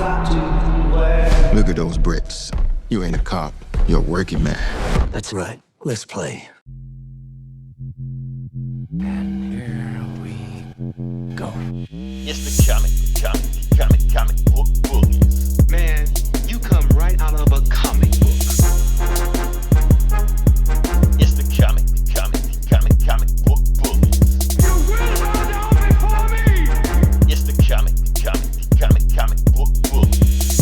Look at those bricks. You ain't a cop. You're a working man. That's right. Let's play. And here we go. It's the comic book bullies. Man, you come right out of a comic book. It's the comic book bullies. You will bow down before me! It's the comic book bullies.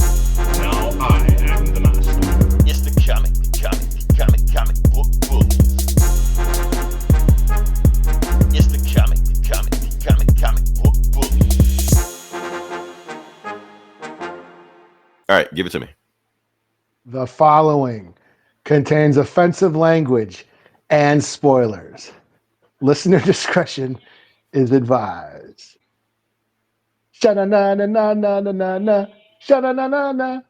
Now I am the master. It's the comic book bullies. It's the comic book bullies. All right, give it to me. The following contains offensive language and spoilers. Listener discretion is advised. Sha-na-na-na-na-na-na-na. Sha-na-na-na-na.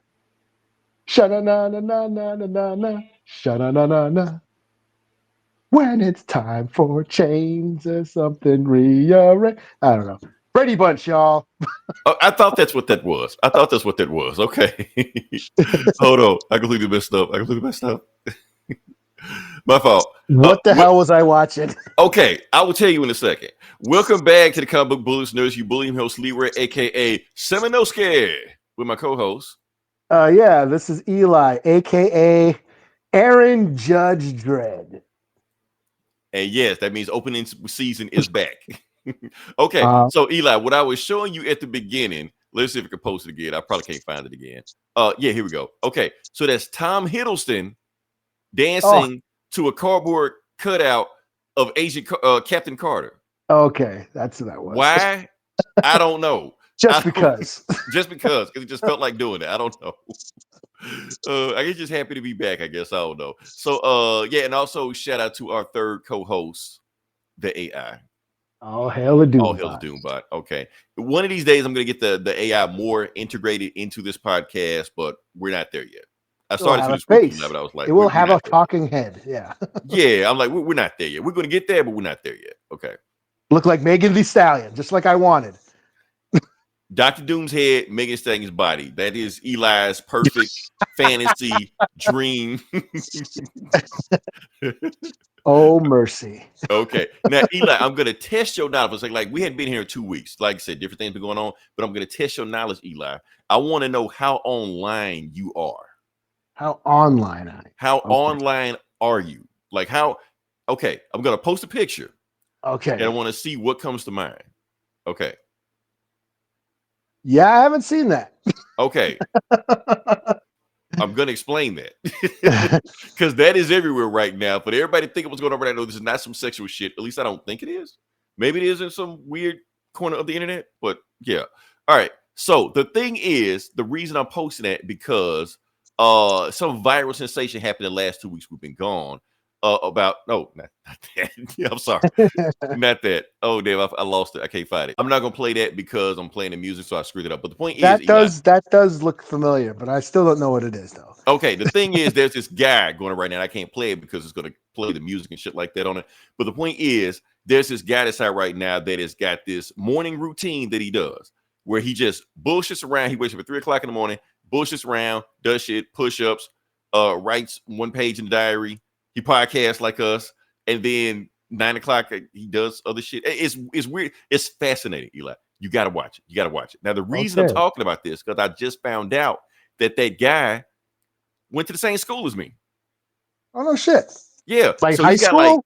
Sha-na-na-na-na-na-na-na. Sha-na-na-na-na. When it's time for change or something rearrange. I don't know. Brady Bunch, y'all. Oh, I thought that's what that was. Okay. Hold on. I completely messed up. My fault. What the hell was I watching? Okay, I will tell you in a second. Welcome back to the Comic Book Bullies. Nurse, you bully host Leroy, a.k.a. Seminoski, with my co-host. Yeah, this is Eli, a.k.a. Aaron Judge Dredd. And yes, that means opening season is back. Okay, so Eli, what I was showing you at the beginning, let's see if I can post it again. I probably can't find it again. Yeah, here we go. Okay, so that's Tom Hiddleston dancing to a cardboard cutout of Agent Captain Carter. Okay, that's what that was. Why? I don't know. Just because it just felt like doing it. I don't know. I guess just happy to be back. I guess I don't know. So yeah, and also shout out to our third co-host, the AI. All hail the Doombot. All hail the Doombot. Okay, one of these days I'm going to get the AI more integrated into this podcast, but we're not there yet. I started to this face, but I was like, it will have a talking head. Yeah. Yeah, I'm like, we're not there yet. We're going to get there, but we're not there yet. Okay. Look like Megan Thee Stallion, just like I wanted. Dr. Doom's head, Megan Thee Stallion's body. That is Eli's perfect fantasy dream. Oh, mercy. Okay. Now, Eli, I'm going to test your knowledge. Like we hadn't been here in 2 weeks. Like I said, different things been going on, but I'm going to test your knowledge, Eli. I want to know how online you are. How online online are you? Like how? Okay, I'm going to post a picture. Okay. And I want to see what comes to mind. Okay. Yeah, I haven't seen that. Okay. I'm going to explain that because that is everywhere right now. But everybody thinking what's going on right now, this is not some sexual shit. At least I don't think it is. Maybe it is in some weird corner of the internet, but yeah. All right. So the thing is, the reason I'm posting that because some viral sensation happened in the last 2 weeks we've been gone. Not that. Yeah, I'm sorry. Not that. Oh, damn, I lost it. I can't find it. I'm not going to play that because I'm playing the music, so I screwed it up. But the point is... That does look familiar, but I still don't know what it is, though. Okay, the thing is, there's this guy going right now. I can't play it because it's going to play the music and shit like that on it. But the point is, there's this guy that's out right now that has got this morning routine that he does where he just bullshits around. He wakes up at 3 o'clock in the morning, bullshits around, does shit, push-ups, writes one page in the diary. He podcasts like us, and then 9 o'clock he does other shit. It's weird. It's fascinating, Eli. You gotta watch it. Now the reason I'm talking about this because I just found out that guy went to the same school as me. Oh no shit. Yeah, like so high school.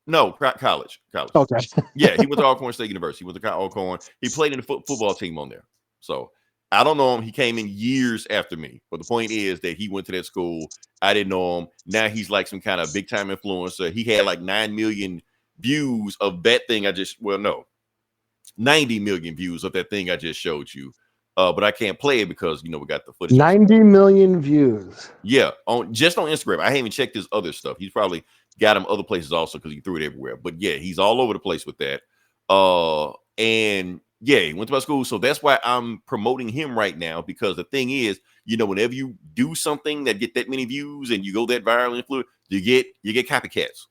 No, college. Okay. Yeah, he went to Alcorn State University. He went to Alcorn. He played in the football team on there. So I don't know him. He came in years after me. But the point is that he went to that school. I didn't know him. Now he's like some kind of big time influencer. He had like 9 million views of that thing 90 million views of that thing I just showed you. But I can't play it because, we got the footage. 90 million views. Yeah, just on Instagram. I haven't even checked his other stuff. He's probably got him other places also because he threw it everywhere. But yeah, he's all over the place with that. And yeah, he went to my school. So that's why I'm promoting him right now, because the thing is, whenever you do something that get that many views and you go that viral influence, you get copycats.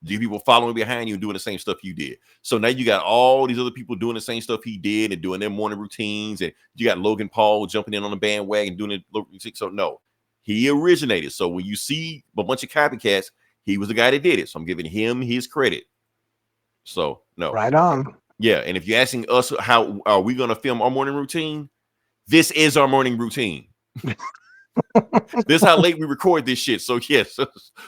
You people following behind you and doing the same stuff you did. So now you got all these other people doing the same stuff he did and doing their morning routines. And you got Logan Paul jumping in on the bandwagon doing it. So no, he originated. So when you see a bunch of copycats, he was the guy that did it. So I'm giving him his credit. So no. Right on. Yeah. And if you're asking us how are we going to film our morning routine, this is our morning routine. This is how late we record this shit. So yes,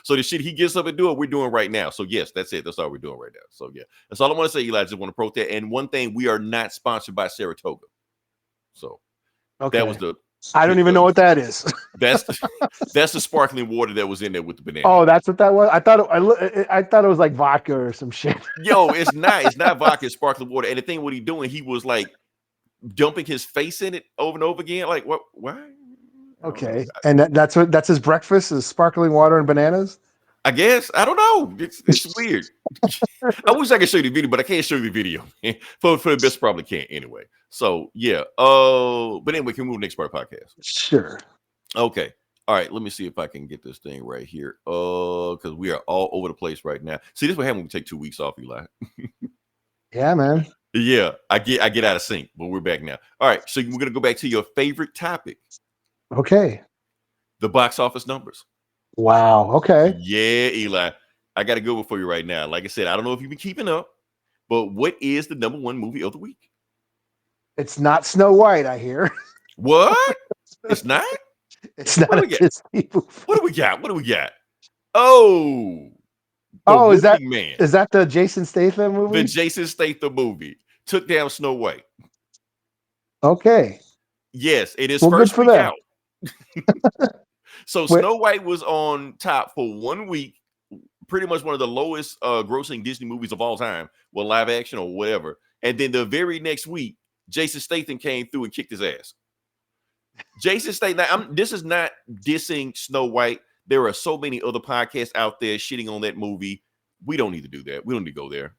so the shit he gets up and do it, we're doing right now. So yes, that's it. That's all we're doing right now. So yeah, that's all I want to say, Eli. I just want to protest. And one thing, we are not sponsored by Saratoga. So Okay. that was the. I don't even know what that is. That's the sparkling water that was in there with the banana. Oh, that's what that was. I thought it was like vodka or some shit. Yo, it's not. It's not vodka. It's sparkling water. And the thing, what he doing? He was like dumping his face in it over and over again. Like what? Why? Okay, and that's his breakfast is sparkling water and bananas. I guess I don't know. It's weird. I wish I could show you the video, but I can't show you the video. for the best, probably can't anyway. So yeah. But anyway, can we move to the next part of the podcast? Sure. Okay. All right. Let me see if I can get this thing right here. Because we are all over the place right now. See, this is what happens when we take 2 weeks off, Eli. Yeah, man. Yeah, I get out of sync, but we're back now. All right. So we're gonna go back to your favorite topic. Okay. The box office numbers. Wow. Okay. Yeah, Eli. I got a good one for you right now. Like I said, I don't know if you've been keeping up, but what is the number one movie of the week? It's not Snow White, I hear. What? It's not? It's not a Disney movie. What do we got? What do we got? Oh. Is that Man. Is that the Jason Statham movie? The Jason Statham movie took down Snow White. Okay. Yes, it is Well, first good for week them. out. So Snow White was on top for 1 week, pretty much one of the lowest grossing Disney movies of all time, well, live action or whatever. And then the very next week, Jason Statham came through and kicked his ass. Jason Statham. This is not dissing Snow White. There are so many other podcasts out there shitting on that movie. We don't need to do that. We don't need to go there.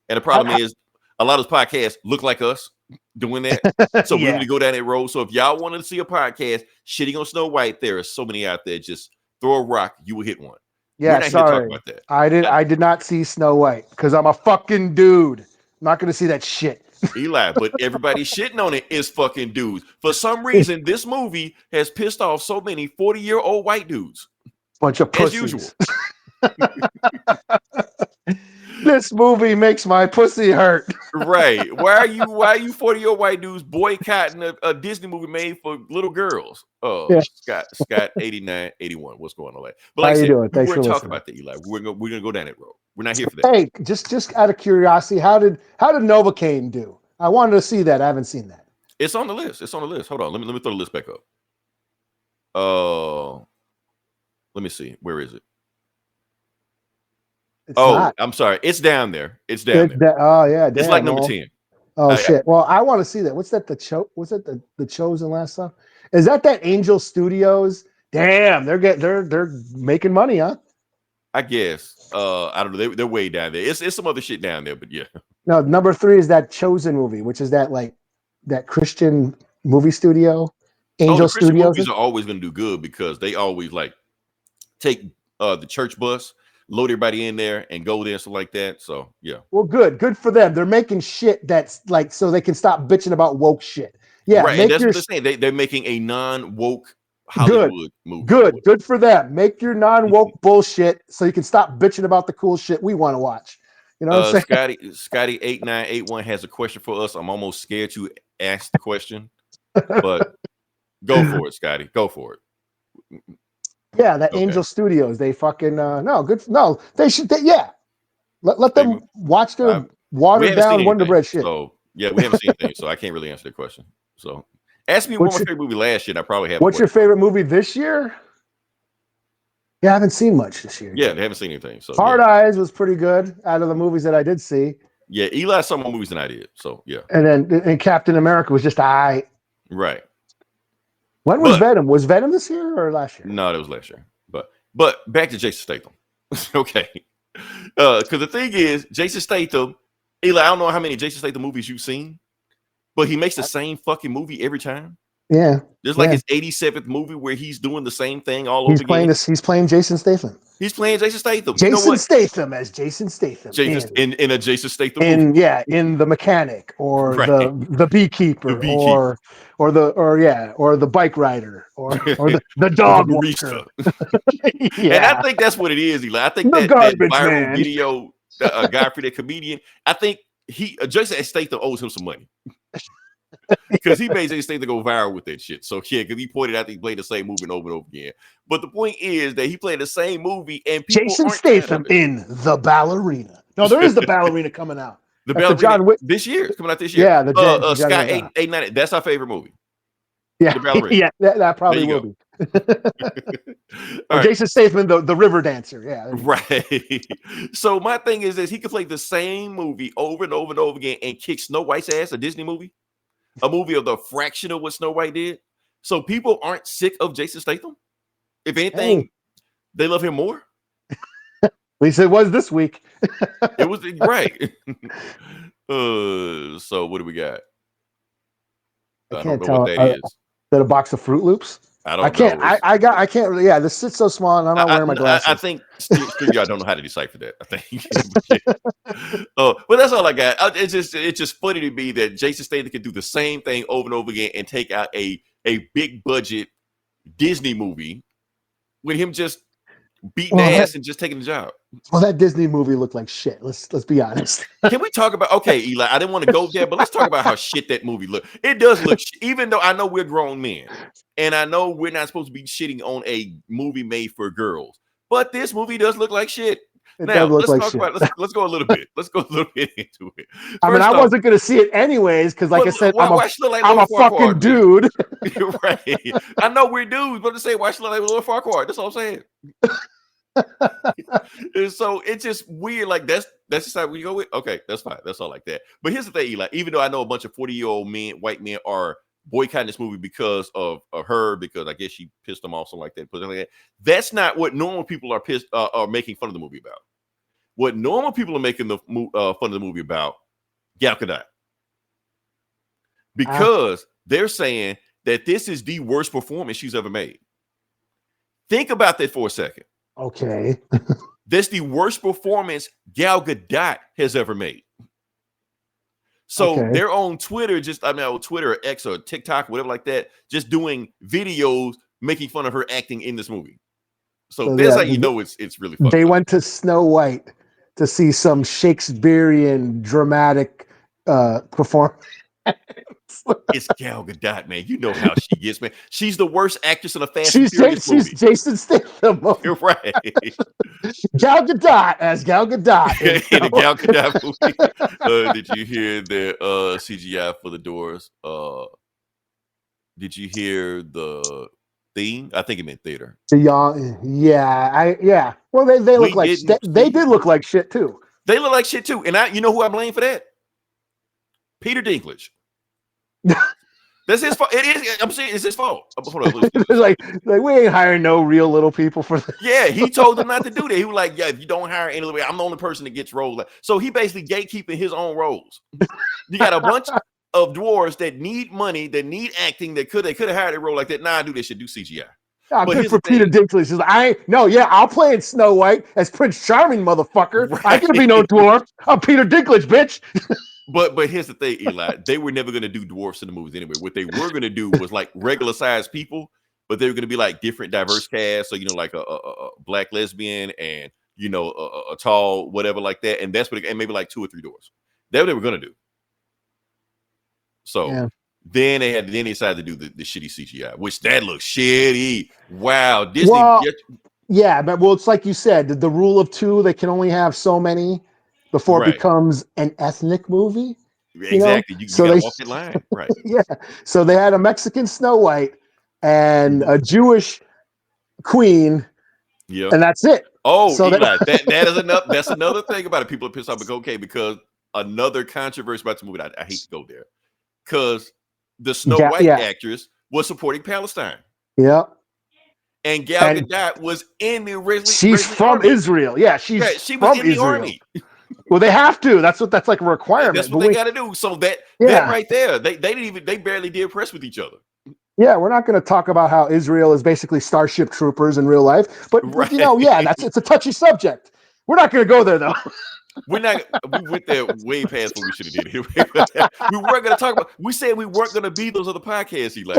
And the problem is, a lot of those podcasts look like us doing that. So we need to go down that road. So if y'all wanted to see a podcast shitting on Snow White, there are so many out there. Just throw a rock, you will hit one. Yeah, sorry. About that. I did not see Snow White because I'm a fucking dude. I'm not gonna see that shit. Eli, but everybody shitting on it is fucking dudes. For some reason, this movie has pissed off so many 40-year-old white dudes. Bunch of pussies. As usual. This movie makes my pussy hurt. Right. Why are you 40-year-old white dudes boycotting a Disney movie made for little girls? Oh, yeah. Scott 89, 81. What's going on there? But like I said, we're going to talk about that, Eli. We're gonna go down that road. We're not here for that. Hey, just out of curiosity, how did Novocaine do? I wanted to see that. I haven't seen that. It's on the list. Hold on. Let me throw the list back up. Let me see. Where is it? I'm sorry. It's down there. It's down there. Oh yeah, it's like number 10. Oh shit. Well, I want to see that. What's that? Was it the Chosen last stuff? Is that Angel Studios? Damn, they're making money, huh? I guess. I don't know. They're way down there. It's some other shit down there, but yeah. No, number 3 is that Chosen movie, which is that Christian movie studio. Angel the Christian Studios movies are always going to do good because they always take the church bus, load everybody in there, and go there, stuff like that. So yeah. Well, good for them. They're making shit that's so they can stop bitching about woke shit. Yeah, right. And that's what they're saying. They're making a non-woke Hollywood movie. Good for them. Make your non-woke bullshit so you can stop bitching about the cool shit we want to watch. You know what I'm saying? Scotty 8981 has a question for us. I'm almost scared to ask the question, but go for it, Scotty. Go for it. Yeah, that Angel Studios. They fucking they should. Let them watch their watered down Wonder Bread shit. So yeah, we haven't seen anything, so I can't really answer the question. So ask me what my favorite movie last year, and I probably have. What's your favorite movie this year? Yeah, I haven't seen much this year. Yeah, they haven't seen anything. So Hard Eyes was pretty good out of the movies that I did see. Yeah, Eli saw more movies than I did. So yeah. And Captain America was just right. When was Venom? Was Venom this year or last year? No, that was last year. But back to Jason Statham. Okay. Because the thing is, Jason Statham, Eli, I don't know how many Jason Statham movies you've seen, but he makes the same fucking movie every time. Yeah. This is like his 87th movie where he's doing the same thing all He's over playing again. this. He's playing Jason Statham. He's playing Jason Statham. You know Jason what? Statham as Jason Statham In a Jason Statham movie. in the mechanic or Right. the beekeeper, The beekeeper. or the bike rider or the dog the walker. barista. Yeah. And I think that's what it is, Eli. I think The that garbage viral man. video guy for that comedian, I think Jason Statham owes him some money. Because he made Jason Statham go viral with that shit. So yeah, because he pointed out that he played the same movie over and over again. But the point is that he played the same movie and people Jason Statham in The Ballerina. No, there is The Ballerina coming out. The That's Ballerina John Wick. this year. It's coming out this year. Yeah, the John Sky Wick, 890. That's our favorite movie. Yeah, The Ballerina. yeah, that probably There will you be. All right. Jason Statham, the river dancer. Yeah, Right. So my thing is he could play the same movie over and over and over again and kick Snow White's ass, a Disney movie, a movie of the fraction of what Snow White did. So people aren't sick of Jason Statham. If anything, they love him more. At least it was this week. It was right. So what do we got? I don't know what that is. That a box of Fruit Loops? I can't. I can't really. Yeah, this sit's so small, and I'm not wearing my glasses. I think I don't know how to decipher that. I think. But that's all I got. It's just funny to me that Jason Statham can do the same thing over and over again and take out a big budget Disney movie with him just beating ass and just taking the job. Well, that Disney movie looked like shit. Let's be honest. Can we talk about? Okay, Eli, I didn't want to go there, but let's talk about how shit that movie looked. It does look, even though I know we're grown men, and I know we're not supposed to be shitting on a movie made for girls, but this movie does look like shit. Now let's talk about. Let's go a little bit. Let's go a little bit into it. I mean, I wasn't going to see it anyways because, like I said, I'm a fucking man? dude. Right. I know we're dudes, but to say why she look like a little Farquhar? That's all I'm saying. And so it's just weird. Like that's just how we go with. Okay, that's fine. That's all like that. But here's the thing, Eli. Even though I know a bunch of 40-year-old men, white men, are boycotting this movie because of her, because I guess she pissed them off, something like that. That's not what normal people are making fun of the movie about. What normal people are making the fun of the movie about, Gal Gadot, because they're saying that this is the worst performance she's ever made. Think about that for a second. Okay. That's the worst performance Gal Gadot has ever made. So they're on Twitter, on Twitter or X or TikTok, whatever like that, just doing videos making fun of her acting in this movie. So that's how you know it's really fucked They up. went to Snow White to see some Shakespearean dramatic performance. It's Gal Gadot, man. You know how she gets, man. She's the worst actress in a Fast and Furious movie. She's Jason Statham. You're right. Gal Gadot as Gal Gadot in the Gal Gadot movie. Did you hear the CGI for the doors? Did you hear the theme? I think it meant theater. Well, they look like they did look like shit too. They look like shit too. And you know who I blame for that? Peter Dinklage. That's his fault. It is. I'm saying it's his fault. Hold on. like we ain't hiring no real little people for this. Yeah, he told them not to do that. He was like, "Yeah, if you don't hire any little, I'm the only person that gets roles." So he basically gatekeeping his own roles. You got a bunch of dwarves that need money, that need acting, they could have hired a role like that. Nah, I do this shit. Do CGI. Good for Peter Dinklage. I'll play in Snow White as Prince Charming, motherfucker. Right. I ain't gonna be no dwarf. I'm Peter Dinklage, bitch. But here's the thing, Eli. They were never going to do dwarfs in the movies anyway. What they were going to do was like regular sized people, but they were going to be like different diverse casts. So, like a black lesbian and, a tall, whatever like that. And that's and maybe like 2 or 3 dwarfs. That's what they were going to do. So then they decided to do the shitty CGI, which that looks shitty. Wow. Disney. But it's like you said, the rule of 2, they can only have so many before it becomes an ethnic movie. Exactly. You gotta walk that line. Right. Yeah. So they had a Mexican Snow White and a Jewish queen. Yeah. And that's it. Oh, so Eli, that is enough. That's another thing about it. People are pissed off, but because another controversy about the movie, I hate to go there. Because the Snow White actress was supporting Palestine. Yeah. And Gal Gadot was in the original. She's from Israel. Yeah, she was in the army. Well, they have to. That's like a requirement. That's what they got to do. So that right there, they barely did press with each other. Yeah, we're not going to talk about how Israel is basically Starship Troopers in real life, but Right. it's a touchy subject. We're not going to go there though. We're not. We went there way past what we should have did. We weren't going to talk about. We said we weren't going to be those other podcasts. Eli.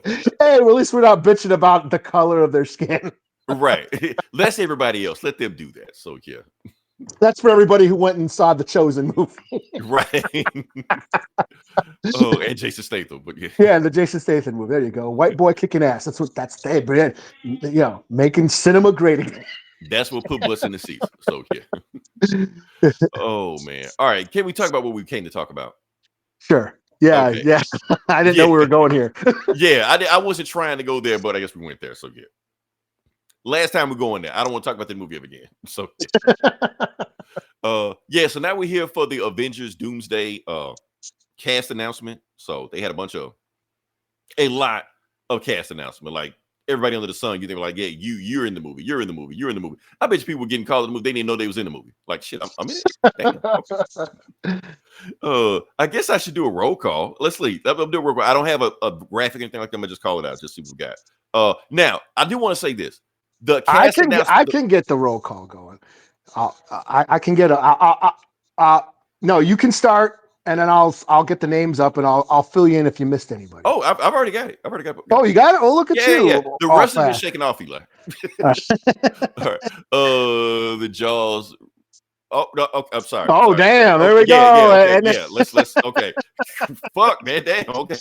Hey, well, at least we're not bitching about the color of their skin. Right. Let's everybody else. Let them do that. So yeah. That's for everybody who went and saw the Chosen movie. Right. Oh, and Jason Statham, but yeah. Yeah, the Jason Statham movie. There you go. White boy kicking ass. That's hey, man. You know, making cinema great again. That's what put butts in the seats. So yeah. Oh man. All right. Can we talk about what we came to talk about? Sure. Yeah, Okay. yeah. I didn't know we were going here. Yeah, I wasn't trying to go there, but I guess we went there. So yeah. Last time we're going there. I don't want to talk about that movie ever again. So yeah, so now we're here for the Avengers Doomsday cast announcement. So they had a lot of cast announcement. Like everybody under the sun, you think like, yeah, you're in the movie, you're in the movie, you're in the movie. I bet you people were getting called in the movie. They didn't know they was in the movie. Like shit, I'm in it. Damn, okay. I guess I should do a roll call. Let's leave. I'll do a roll call. I don't have a graphic or anything like that. I'm gonna just call it out. Just see what we got. Now I do want to say this. The cast I can get the roll call going. I can get no, you can start, and then I'll get the names up, and I'll fill you in if you missed anybody. Oh, I've already got it. Oh, you got it. Oh, look at you. Yeah. The All rest of it fast. shaking off, Eli. All right. The Jaws. Oh no, I'm sorry. Oh, sorry. damn! There we Yeah, go. okay, yeah. Let's okay. Fuck, man. Damn. Okay.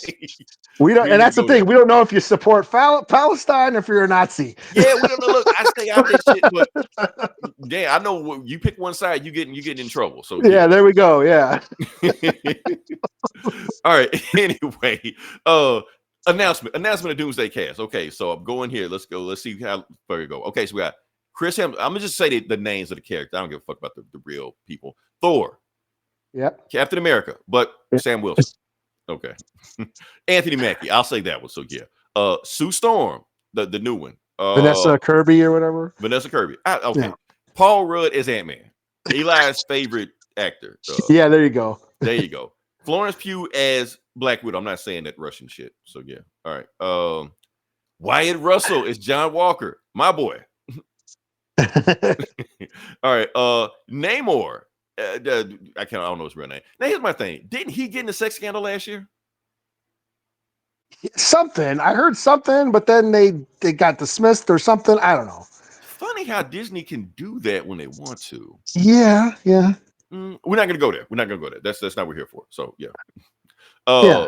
We don't, We and that's the need to thing. go We don't know if you support Palestine or if you're a Nazi. Yeah, we don't know. Look, I stay out that shit, but damn, I know you pick one side, you getting in trouble. So Yeah, there we go. Yeah. All right. Anyway, announcement of Doomsday Cast. Okay, so I'm going here. Let's go. Let's see how far we go. Okay, so we got Chris Hemsworth. I'm gonna just say the names of the characters. I don't give a fuck about the real people. Thor. Yep. Captain America, but Sam Wilson. Okay. Anthony Mackie. I'll say that one. So yeah. Sue Storm, the new one. Vanessa Kirby or whatever. Vanessa Kirby. Okay. Yeah. Paul Rudd as Ant-Man. Eli's favorite actor. Yeah, there you go. There you go. Florence Pugh as Black Widow. I'm not saying that Russian shit. So yeah. All right. Wyatt Russell is John Walker, my boy. All right. Namor. I don't know his real name. Now here's my thing. Didn't he get in a sex scandal last year? Something. I heard something, but then they got dismissed or something. I don't know. Funny how Disney can do that when they want to. Yeah, yeah. We're not gonna go there. That's not what we're here for. So yeah. Yeah.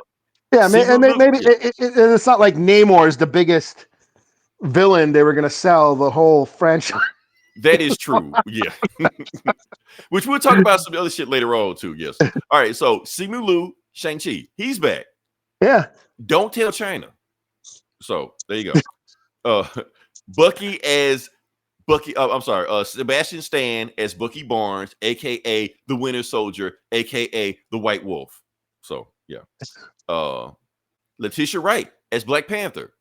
Maybe it's not like Namor is the biggest villain they were gonna sell the whole franchise. That is true. Yeah. Which we'll talk about some other shit later on too. Yes. All right. So Simu Liu, Shang-Chi, he's back. Yeah. Don't tell China. So there you go. Bucky as Bucky. I'm sorry. Sebastian Stan as Bucky Barnes, aka the Winter Soldier, aka the White Wolf. So yeah. Letitia Wright as Black Panther.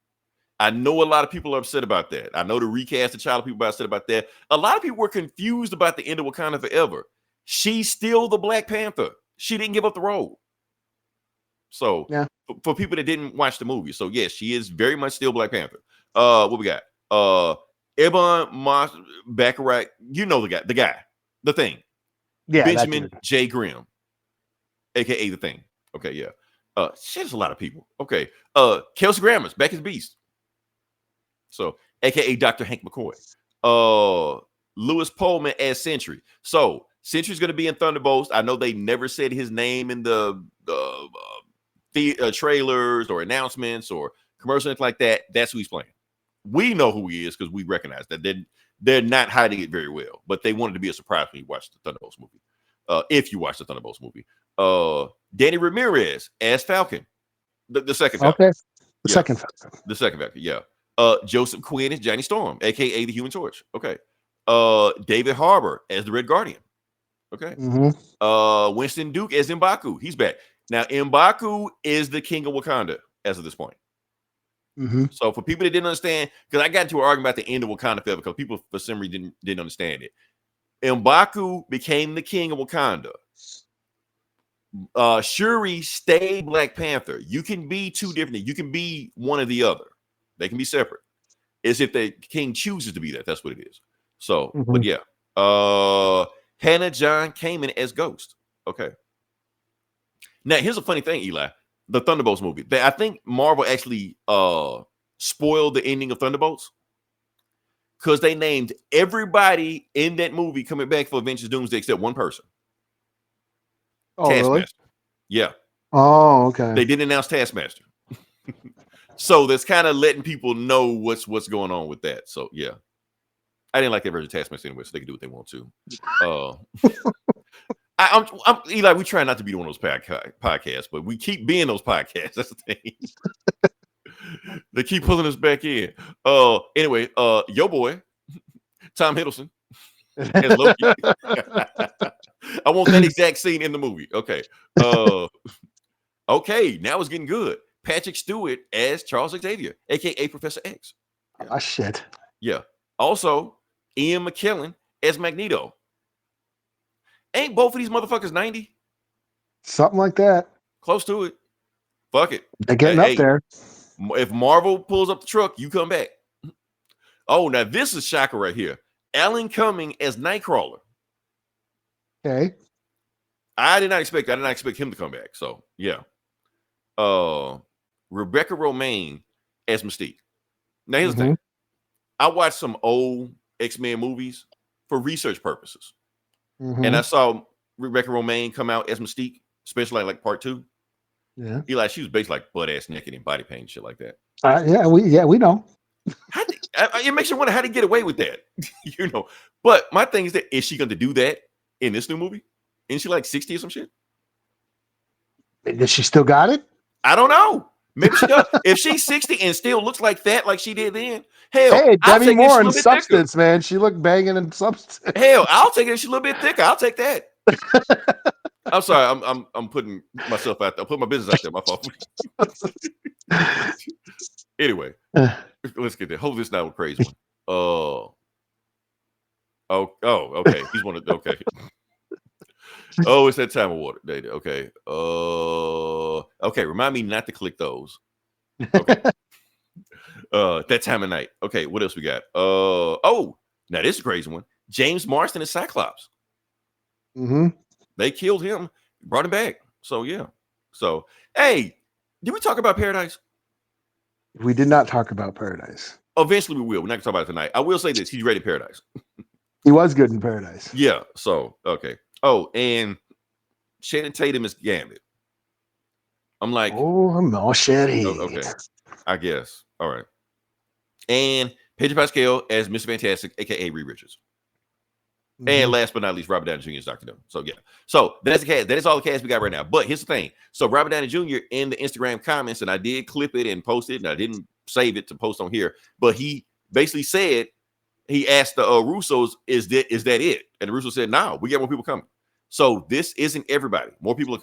I know a lot of people are upset about that. I know the recast of Child people are upset about that. A lot of people were confused about the end of Wakanda Forever. She's still the Black Panther. She didn't give up the role. So yeah, for people that didn't watch the movie, so yes, she is very much still Black Panther. What we got? Ebon Moss Baccarat. You know the guy, the Thing. Yeah, Benjamin J. Grimm, aka the Thing. Okay, yeah. Shit, there's a lot of people. Okay. Kelsey Grammer's back as Beast. So, aka Dr. Hank McCoy. Lewis Pullman as Sentry. So, Sentry's going to be in Thunderbolts. I know they never said his name in the trailers or announcements or commercials, anything like that. That's who he's playing. We know who he is because we recognize that. They're not hiding it very well, but they wanted to be a surprise when you watch the Thunderbolts movie. If you watch the Thunderbolts movie. Danny Ramirez as Falcon. The second Falcon. Okay. Second Falcon. The second Falcon, yeah. Joseph Quinn as Johnny Storm, aka the Human Torch. Okay. David Harbour as the Red Guardian. Okay. Mm-hmm. Winston Duke as M'Baku. He's back. Now, M'Baku is the king of Wakanda as of this point. Mm-hmm. So for people that didn't understand, because I got into an argument about the end of Wakanda Forever because people for some reason didn't understand it. M'Baku became the king of Wakanda Shuri stay Black Panther. You can be two different. You can be one or the other. They can be separate. It's if the king chooses to be that. That's what it is. So, but yeah. Hannah John came in as Ghost. Okay. Now, here's a funny thing, Eli. The Thunderbolts movie. I think Marvel actually spoiled the ending of Thunderbolts because they named everybody in that movie coming back for Avengers Doomsday except one person. Oh, Taskmaster. really? Yeah. Oh, okay. They didn't announce Taskmaster. So that's kind of letting people know what's going on with that. So yeah. I didn't like that version of Taskmaster anyway, so they can do what they want to. I'm Eli, we try not to be one of those podcasts, but we keep being those podcasts. That's the thing. They keep pulling us back in. Anyway, your boy, Tom Hiddleston, as Loki. I want that exact scene in the movie. Okay. Okay, now it's getting good. Patrick Stewart as Charles Xavier, aka Professor X. Ah, shit. Yeah. Also, Ian McKellen as Magneto. Ain't both of these motherfuckers 90? Something like that. Close to it. Fuck it. They're getting up there. If Marvel pulls up the truck, you come back. Oh, now this is shocker right here. Alan Cumming as Nightcrawler. Okay. I did not expect him to come back. So yeah. Rebecca Romaine as Mystique. Now here's the thing. I watched some old X-Men movies for research purposes. And I saw Rebecca Romaine come out as Mystique, especially like part 2. Yeah. Eli, she was basically like butt ass naked and body paint and shit like that. Yeah, we know. It makes you wonder how to get away with that, you know. But my thing is that is she going to do that in this new movie? Isn't she like 60 or some shit? Does she still got it? I don't know. Maybe she does. If she's 60 and still looks like that, like she did then, hell, hey, Demi Moore in substance, thicker. Man. She looked banging in substance. Hell, I'll take it if she's a little bit thicker. I'll take that. I'm sorry. I'm putting myself out there. I'll put my business out there. My fault. Anyway, let's get there. Hold this now with crazy one. Okay. He's one of okay. Oh, it's that time of water. Okay. Okay. Remind me not to click those. Okay. That time of night. Okay. What else we got? Now this is a crazy one. James Marsden is Cyclops. They killed him, brought him back. So yeah. So hey, did we talk about Paradise? We did not talk about Paradise. Eventually we will. We're not gonna talk about it tonight. I will say this: he's ready Paradise. He was good in Paradise. Yeah. So okay. Oh, and Channing Tatum is Gambit. I'm like, no shit. Okay. I guess. All right. And Pedro Pascal as Mr. Fantastic, aka Reed Richards. And last but not least, Robert Downey Jr. is Dr. Doom. So yeah. So that's the cast. That is all the cast we got right now. But here's the thing. So Robert Downey Jr. in the Instagram comments, and I did clip it and post it, and I didn't save it to post on here. But he basically said, he asked the Russos, is that it? And the Russos said, no, we got more people coming. So this isn't everybody. More people are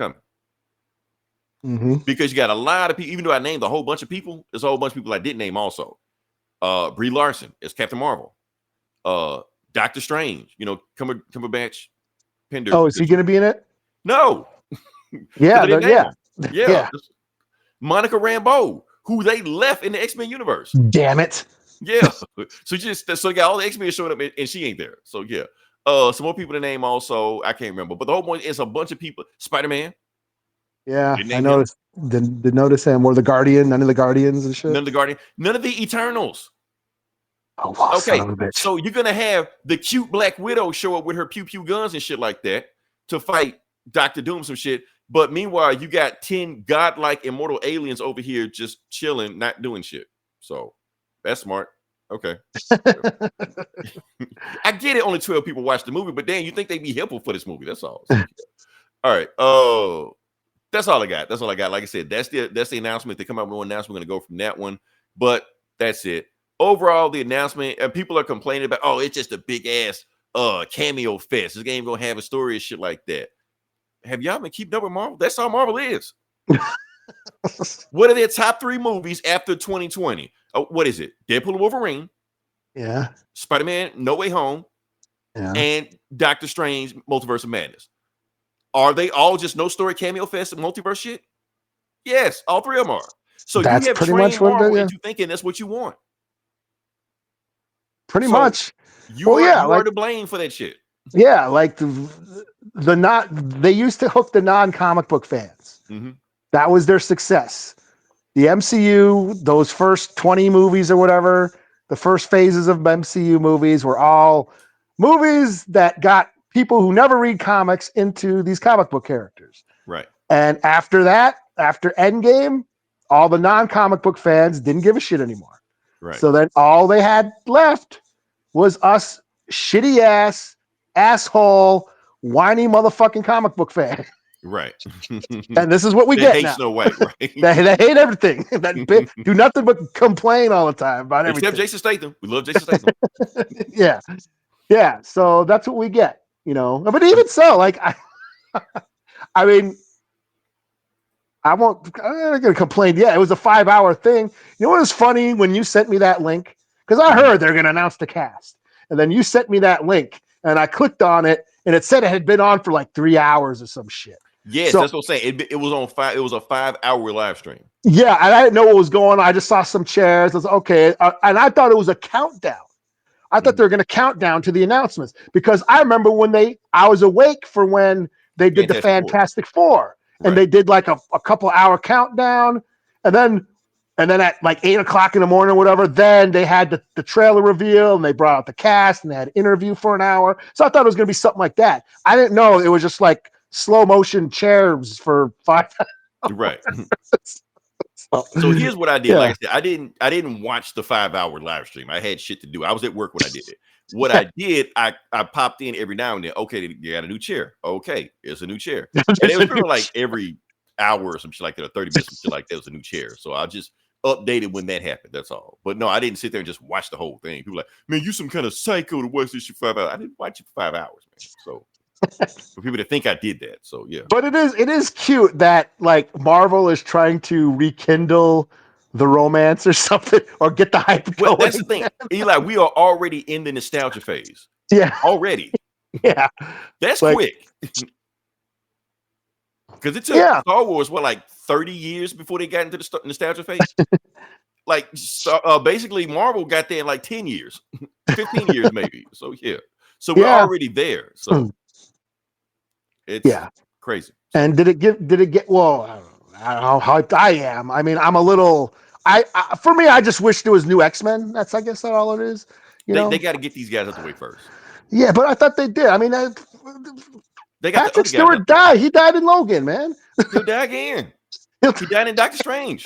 coming. Because you got a lot of people, even though I named a whole bunch of people, there's a whole bunch of people I didn't name also. Brie Larson is Captain Marvel. Doctor Strange, Cumberbatch. Pender. Oh, is he going to be in it? No. Yeah. Monica Rambeau, who they left in the X-Men universe. Damn it. Yeah. So you got all the X-Men showing up and she ain't there. So yeah. Some more people to name also. I can't remember. But the whole point is a bunch of people. Spider-Man. Yeah, I noticed. Did notice him. Or the Guardian. None of the Guardians and shit. None of the Guardian. None of the Eternals. Oh, wow, okay. So you're going to have the cute Black Widow show up with her pew-pew guns and shit like that to fight Dr. Doom some shit. But meanwhile, you got 10 godlike immortal aliens over here just chilling, not doing shit. So that's smart. Okay. I get it. Only 12 people watch the movie, but damn, you think they'd be helpful for this movie. That's all. So, all right. Oh, that's all I got. That's all I got. Like I said, that's the announcement. They come out with one announcement. We're going to go from that one. But that's it. Overall, the announcement, and people are complaining about, oh, it's just a big ass cameo fest. This game gonna have a story and shit like that. Have y'all been keeping up with Marvel? That's how Marvel is. What are their top 3 movies after 2020? Oh, what is it? Deadpool and Wolverine. Yeah. Spider-Man No Way Home. Yeah. And Doctor Strange Multiverse of Madness. Are they all just no story cameo fest and multiverse shit? Yes, all three of them are. So That's you have pretty trained much what Marvel they- into thinking that's what you want. Pretty So much. You Well, yeah, are like- to blame for that shit. Yeah, like the not they used to hook the non-comic book fans. Mhm. That was their success. The MCU, those first 20 movies or whatever, the first phases of MCU movies were all movies that got people who never read comics into these comic book characters. Right. And after that, after Endgame, all the non-comic book fans didn't give a shit anymore. Right. So then all they had left was us shitty ass, asshole, whiny motherfucking comic book fan. Right. And this is what we They get hate now. Snow White, right? They hate everything. Do nothing but complain all the time about everything. Except Jason Statham. We love Jason Statham. Yeah. Yeah. So that's what we get, you know. But even so, like I mean, I'm not gonna complain. Yeah, it was a 5-hour thing. You know what was funny when you sent me that link? Because I heard they're gonna announce the cast. And then you sent me that link and I clicked on it and it said it had been on for like 3 hours or some shit. Yes, So- that's what I'm saying. It was on 5. It was a 5-hour live stream. Yeah, and I didn't know what was going on. I just saw some chairs. I was okay, and I thought it was a countdown. I thought they were going to count down to the announcements because I remember when I was awake for when they did the Fantastic Four, and they did like a couple hour countdown, and then at like 8:00 in the morning or whatever, then they had the trailer reveal and they brought out the cast and they had an interview for an hour. So I thought it was going to be something like that. I didn't know it was just like slow motion chairs for 5 hours. Right. So here's what I did. Yeah. Like I said, I didn't watch the 5-hour live stream. I had shit to do. I was at work when I did it. What I did, I popped in every now and then. Okay, you got a new chair. Okay, it's a new chair. And it was pretty like every hour or some shit like that, or 30 minutes, some shit like that was a new chair. So I just updated when that happened. That's all. But no, I didn't sit there and just watch the whole thing. People were like, man, you some kind of psycho to watch this shit 5 hours. I didn't watch it for 5 hours, man. So for people to think I did that. So yeah. But it is cute that like Marvel is trying to rekindle the romance or something, or get the hype going. Well, that's the thing, Eli. We are already in the nostalgia phase. Yeah, Already. yeah. That's Like- quick. Because it took Yeah. Star Wars, like 30 years before they got into the nostalgia phase? Like, basically, Marvel got there in like 10 years, 15 years maybe. So, yeah. So, we're Yeah. already there. So, it's Yeah. crazy. And did it get? Well, I don't know how hyped I am. I mean, I'm a little. For me, I just wish there was new X-Men. I guess that's all it is. You know? They got to get these guys out the way first. Yeah, but I thought they did. I mean, They got Patrick Stewart died. He died in Logan, man. He'll die again. He died in Doctor Strange.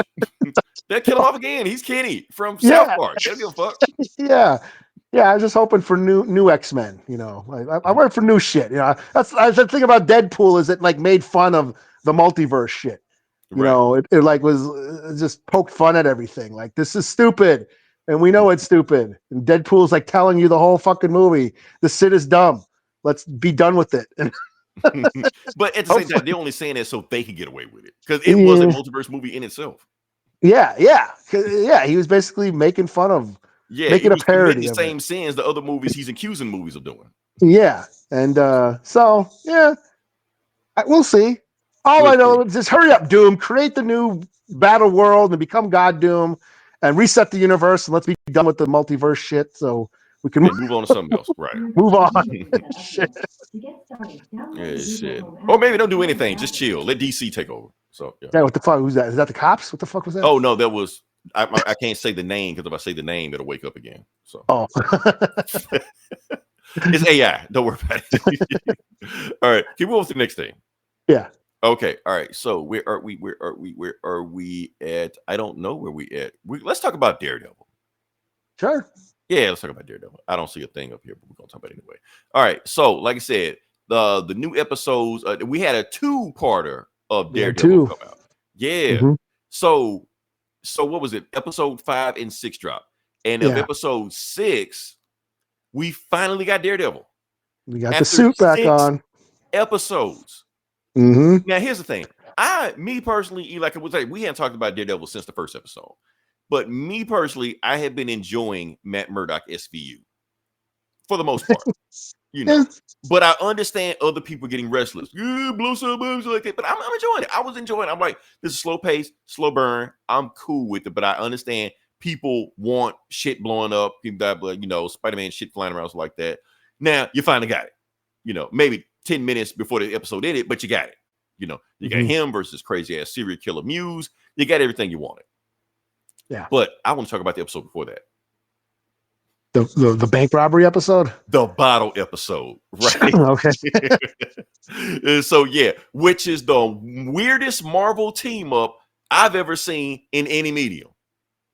They'll kill him off again. He's Kenny from Yeah. South Park. They don't give a fuck. Yeah. Yeah, I was just hoping for new X-Men, you know. I went for new shit, you know. That's the thing about Deadpool is it like made fun of the multiverse shit. You know, it like was just poked fun at everything. Like, this is stupid, and we know it's stupid. And Deadpool's like telling you the whole fucking movie, this shit is dumb. Let's be done with it. And But at the same time, they're only saying that so they can get away with it because it was a multiverse movie in itself. yeah, he was basically making fun of. Yeah, Making a he parody committing of the same sins the other movies he's accusing movies of doing. Yeah, and so yeah, we'll see. All I know is just hurry up, Doom. Create the new battle world and become God Doom, and reset the universe, and let's be done with the multiverse shit. So we can Move on to something else, right? move on. Shit. Yeah, shit. Or maybe don't do anything. Just chill. Let DC take over. So yeah. Yeah, what the fuck? Who's that? Is that the cops? What the fuck was that? Oh no, that was I can't say the name because if I say the name, it'll wake up again. So Oh. it's AI. Don't worry about it. All right, keep moving to the next thing. Yeah. Okay. All right. So where are we? Where are we at? I don't know where we at. Let's talk about Daredevil. Sure. Yeah, let's talk about Daredevil. I don't see a thing up here, but we're gonna talk about it anyway. All right. So, like I said, the new episodes. We had a 2-parter of Daredevil come out. Yeah. Mhm. So what was it? Episode 5 and 6 drop, and of episode 6, we finally got Daredevil. We got the After suit back 6 on. Episodes. Mm-hmm. Now, here's the thing. Me personally, like it was like we hadn't talked about Daredevil since the first episode, but me personally, I have been enjoying Matt Murdock SVU for the most part. You know, but I understand other people getting restless. Yeah, blow some moves like that. But I'm enjoying it. I was enjoying it. I'm like, this is slow pace, slow burn. I'm cool with it, but I understand people want shit blowing up, people that, you know, Spider-Man shit flying around like that. Now you finally got it. You know, maybe 10 minutes before the episode ended, but you got it. You know, you got him versus crazy ass serial killer Muse. You got everything you wanted. Yeah. But I want to talk about the episode before that. The bank robbery episode? The bottle episode, right? Okay. And so, yeah, which is the weirdest Marvel team up I've ever seen in any medium.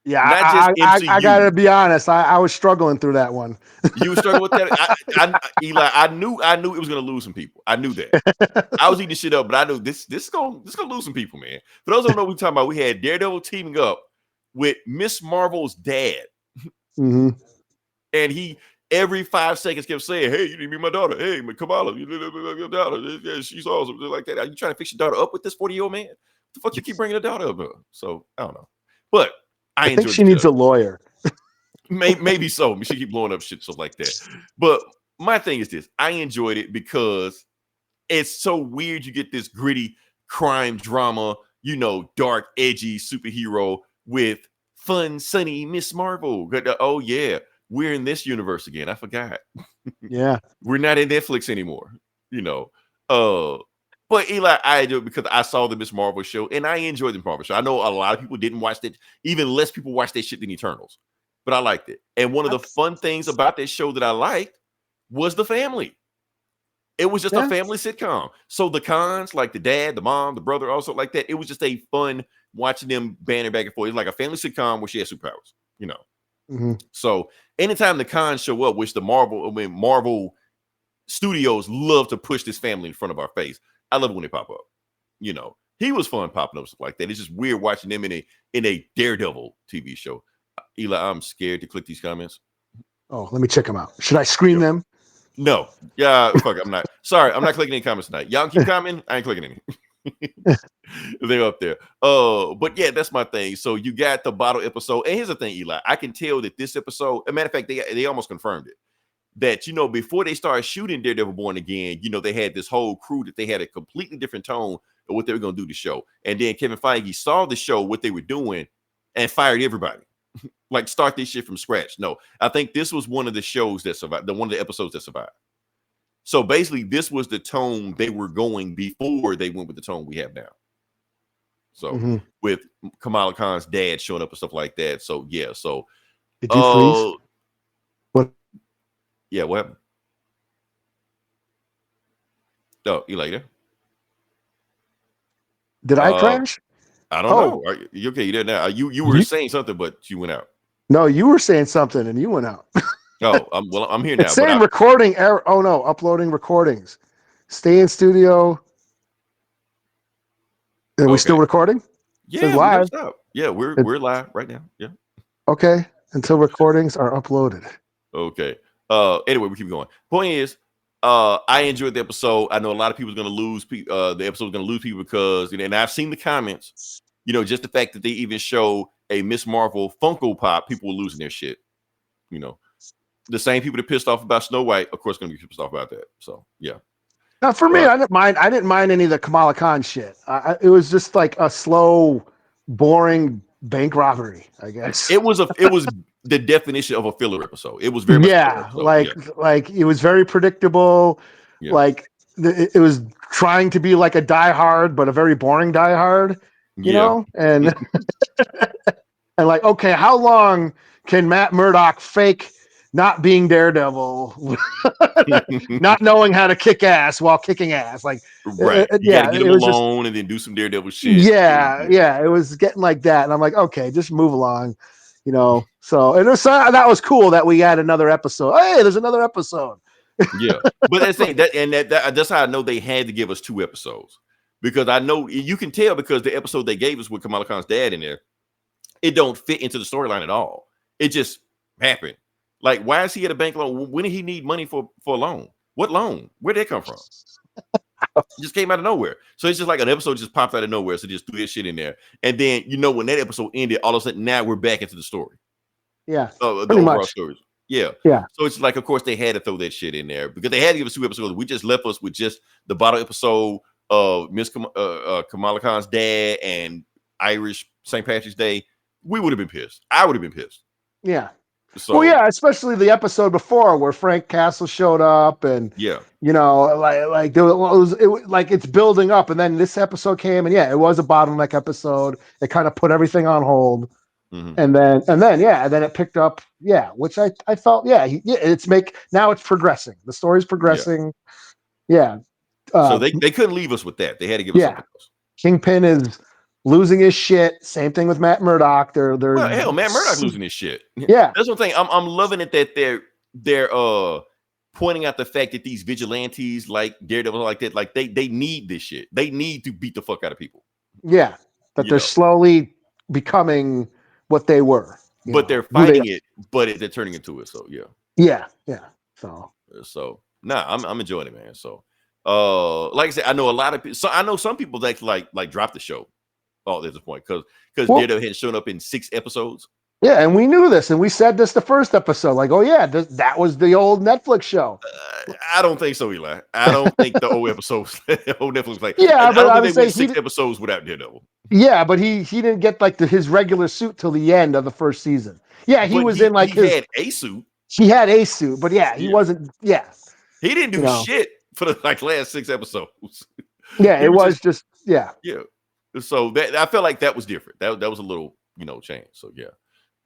Yeah, Not just MCU. I gotta be honest. I was struggling through that one. You were struggling with that? Eli, I knew it was gonna lose some people. I knew that. I was eating shit up, but I knew this is gonna lose some people, man. For those who don't know what we're talking about, we had Daredevil teaming up with Miss Marvel's dad. Mm-hmm. And he every 5 seconds kept saying, "Hey, you need to meet my daughter. Hey, Kamala, your daughter. Yeah, she's awesome." Like that. Are you trying to fix your daughter up with this 40-year-old man? What the fuck you keep bringing the daughter up? So I don't know, but I think she needs a lawyer. Maybe so. She keep blowing up shit stuff like that. But my thing is this: I enjoyed it because it's so weird. You get this gritty crime drama, you know, dark, edgy superhero with fun, sunny Miss Marvel. Oh yeah. We're in this universe again. I forgot. Yeah. We're not in Netflix anymore, you know. But Eli, I do it because I saw the Miss Marvel show and I enjoyed the Marvel show. I know a lot of people didn't watch that. Even less people watched that shit than Eternals. But I liked it. And one of the fun things about that show that I liked was the family. It was just a family sitcom. So the cons, like the dad, the mom, the brother, also like that. It was just a fun watching them banter back and forth. It's like a family sitcom where she has superpowers, you know. Mm-hmm. So anytime the cons show up, which Marvel Studios love to push this family in front of our face. I love it when they pop up. You know, he was fun popping up stuff like that. It's just weird watching them in a Daredevil TV show. Eli, I'm scared to click these comments. Oh, let me check them out. Should I screen them? No. Yeah, fuck. I'm not. Sorry, I'm not clicking any comments tonight. Y'all keep commenting. I ain't clicking any. They're up there. But yeah, that's my thing. So you got the bottle episode, and here's the thing, Eli. I can tell that this episode, a matter of fact, they almost confirmed it. That, you know, before they started shooting Daredevil Born Again, you know, they had this whole crew that they had a completely different tone of what they were going to do the show. And then Kevin Feige saw the show, what they were doing, and fired everybody. Like, start this shit from scratch. No, I think this was one of the shows that survived, one of the episodes that survived. So basically, this was the tone they were going before they went with the tone we have now. So with Kamala Khan's dad showing up and stuff like that. So yeah. So did you freeze? What? Yeah. What happened? Oh, Eli there? Did I crash? I don't know. Are you okay? You there now? You were saying something, but you went out. No, you were saying something and you went out. Oh, I'm here now. It's saying recording error. Oh no, uploading recordings. Stay in studio. Are we still recording? Yeah, live. Yeah, we're live right now. Yeah. Okay. Until recordings are uploaded. Okay. Anyway, we keep going. Point is, I enjoyed the episode. I know a lot of people are going to lose. The episode's going to lose people because, you know, and I've seen the comments. You know, just the fact that they even show a Miss Marvel Funko Pop, people were losing their shit. You know, the same people that pissed off about Snow White, of course, going to be pissed off about that. So yeah. Now, for me, I didn't mind any of the Kamala Khan shit. It was just like a slow, boring bank robbery, I guess. It was the definition of a filler episode. It was very much like it was very predictable. Yeah. Like it was trying to be like a Die Hard, but a very boring Die Hard. You know, and and like, okay, how long can Matt Murdock fake not being Daredevil, not knowing how to kick ass while kicking ass? Like, right? You gotta get him alone and then do some Daredevil shit. Yeah, it was getting like that, and I'm like, okay, just move along, you know. So that was cool that we had another episode. Hey, there's another episode. Yeah, but that's how I know they had to give us 2 episodes. Because I know you can tell because the episode they gave us with Kamala Khan's dad in there, it don't fit into the storyline at all. It just happened. Like, why is he at a bank loan? When did he need money for a loan? What loan? Where'd that come from? It just came out of nowhere. So it's just like an episode just popped out of nowhere. So just threw this shit in there. And then, you know, when that episode ended, all of a sudden now we're back into the story. Yeah. The overall stories. Yeah. Yeah. So it's like, of course, they had to throw that shit in there because they had to give us 2 episodes. We just left us with just the bottom episode of Kamala Khan's dad and Irish St. Patrick's Day. We would have been pissed. I would have been pissed. Yeah. So, well, yeah, especially the episode before where Frank Castle showed up, and yeah, like there was like it's building up, and then this episode came, and yeah, it was a bottleneck episode. It kind of put everything on hold, and then it picked up, which I felt, now it's progressing. The story's progressing, so they couldn't leave us with that. They had to give us something else. Kingpin is losing his shit. Same thing with Matt Murdock. They're Matt Murdock losing his shit. Yeah, that's one thing. I'm loving it that they're pointing out the fact that these vigilantes like Daredevil like that, like they need this shit. They need to beat the fuck out of people. Yeah, that they're slowly becoming what they were. But they're fighting it, but they're turning into it. So yeah. So I'm enjoying it, man. So like I said, I know a lot of people. So I know some people that like drop the show. Oh, there's a point because Daredevil hadn't shown up in 6 episodes. Yeah, and we knew this, and we said this the first episode. Like, oh yeah, that was the old Netflix show. I don't think so, Eli. I don't think the old episodes, old Netflix, like I don't think they went 6 episodes without Daredevil. Yeah, but he didn't get like his regular suit till the end of the first season. Yeah, he had a suit. He had a suit, but he wasn't. Yeah, he didn't do shit for the last 6 episodes. Yeah, it was just. Yeah. So that I felt like that was different. That was a little change. So yeah.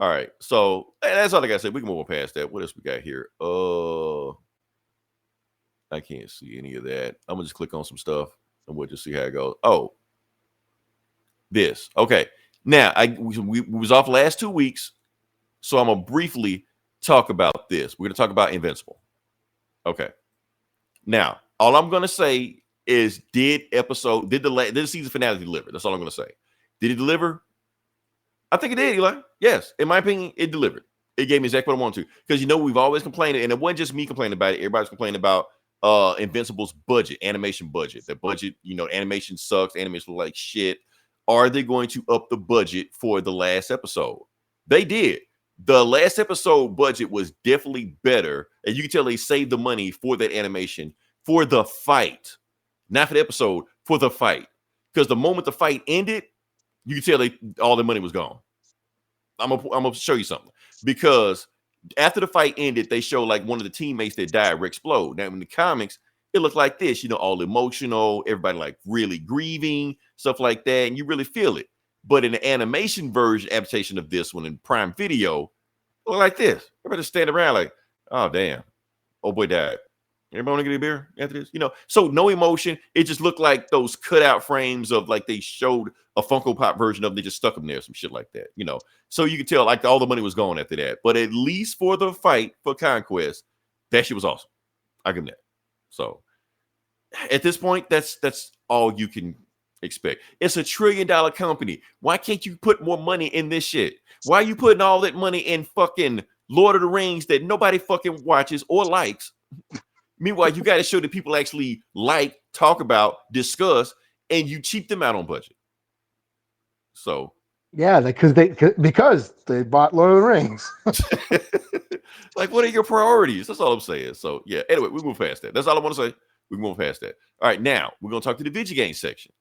All right. So that's all I gotta say. We can move on past that. What else we got here? I can't see any of that. I'm gonna just click on some stuff and we'll just see how it goes. Oh, this. Okay. Now we was off last 2 weeks, so I'm gonna briefly talk about this. We're gonna talk about Invincible. Okay. Now, all I'm gonna say is did the season finale deliver? That's all I'm gonna say. Did it deliver? I think it did, Eli. Yes, in my opinion, it delivered. It gave me exactly what I wanted to. Because we've always complained, and it wasn't just me complaining about it. Everybody's complaining about Invincible's budget, animation budget. The budget, animation sucks. Animation like shit. Are they going to up the budget for the last episode? They did. The last episode budget was definitely better, and you can tell they saved the money for that animation for the fight. Not for the episode, for the fight. Because the moment the fight ended, you can tell all the money was gone. I'm gonna show you something. Because after the fight ended, they show like one of the teammates that died would explode. Now in the comics, it looked like this, all emotional, everybody like really grieving, stuff like that, and you really feel it. But in the animation version adaptation of this one in Prime Video, it looked like this. Everybody stand around like, oh damn, oh boy died. Everybody want to get a beer after this? So no emotion. It just looked like those cutout frames of like they showed a Funko Pop version of them. They just stuck them there, some shit like that, So you could tell like all the money was gone after that. But at least for the fight for Conquest, that shit was awesome. I give them that. So at this point, that's all you can expect. It's $1 trillion company. Why can't you put more money in this shit? Why are you putting all that money in fucking Lord of the Rings that nobody fucking watches or likes? Meanwhile, you got to show that people actually like, talk about, discuss, and you cheap them out on budget. So, yeah, because they bought Lord of the Rings. Like, what are your priorities? That's all I'm saying. So, yeah. Anyway, we move past that. That's all I want to say. We move past that. All right, now we're gonna talk to the video game section,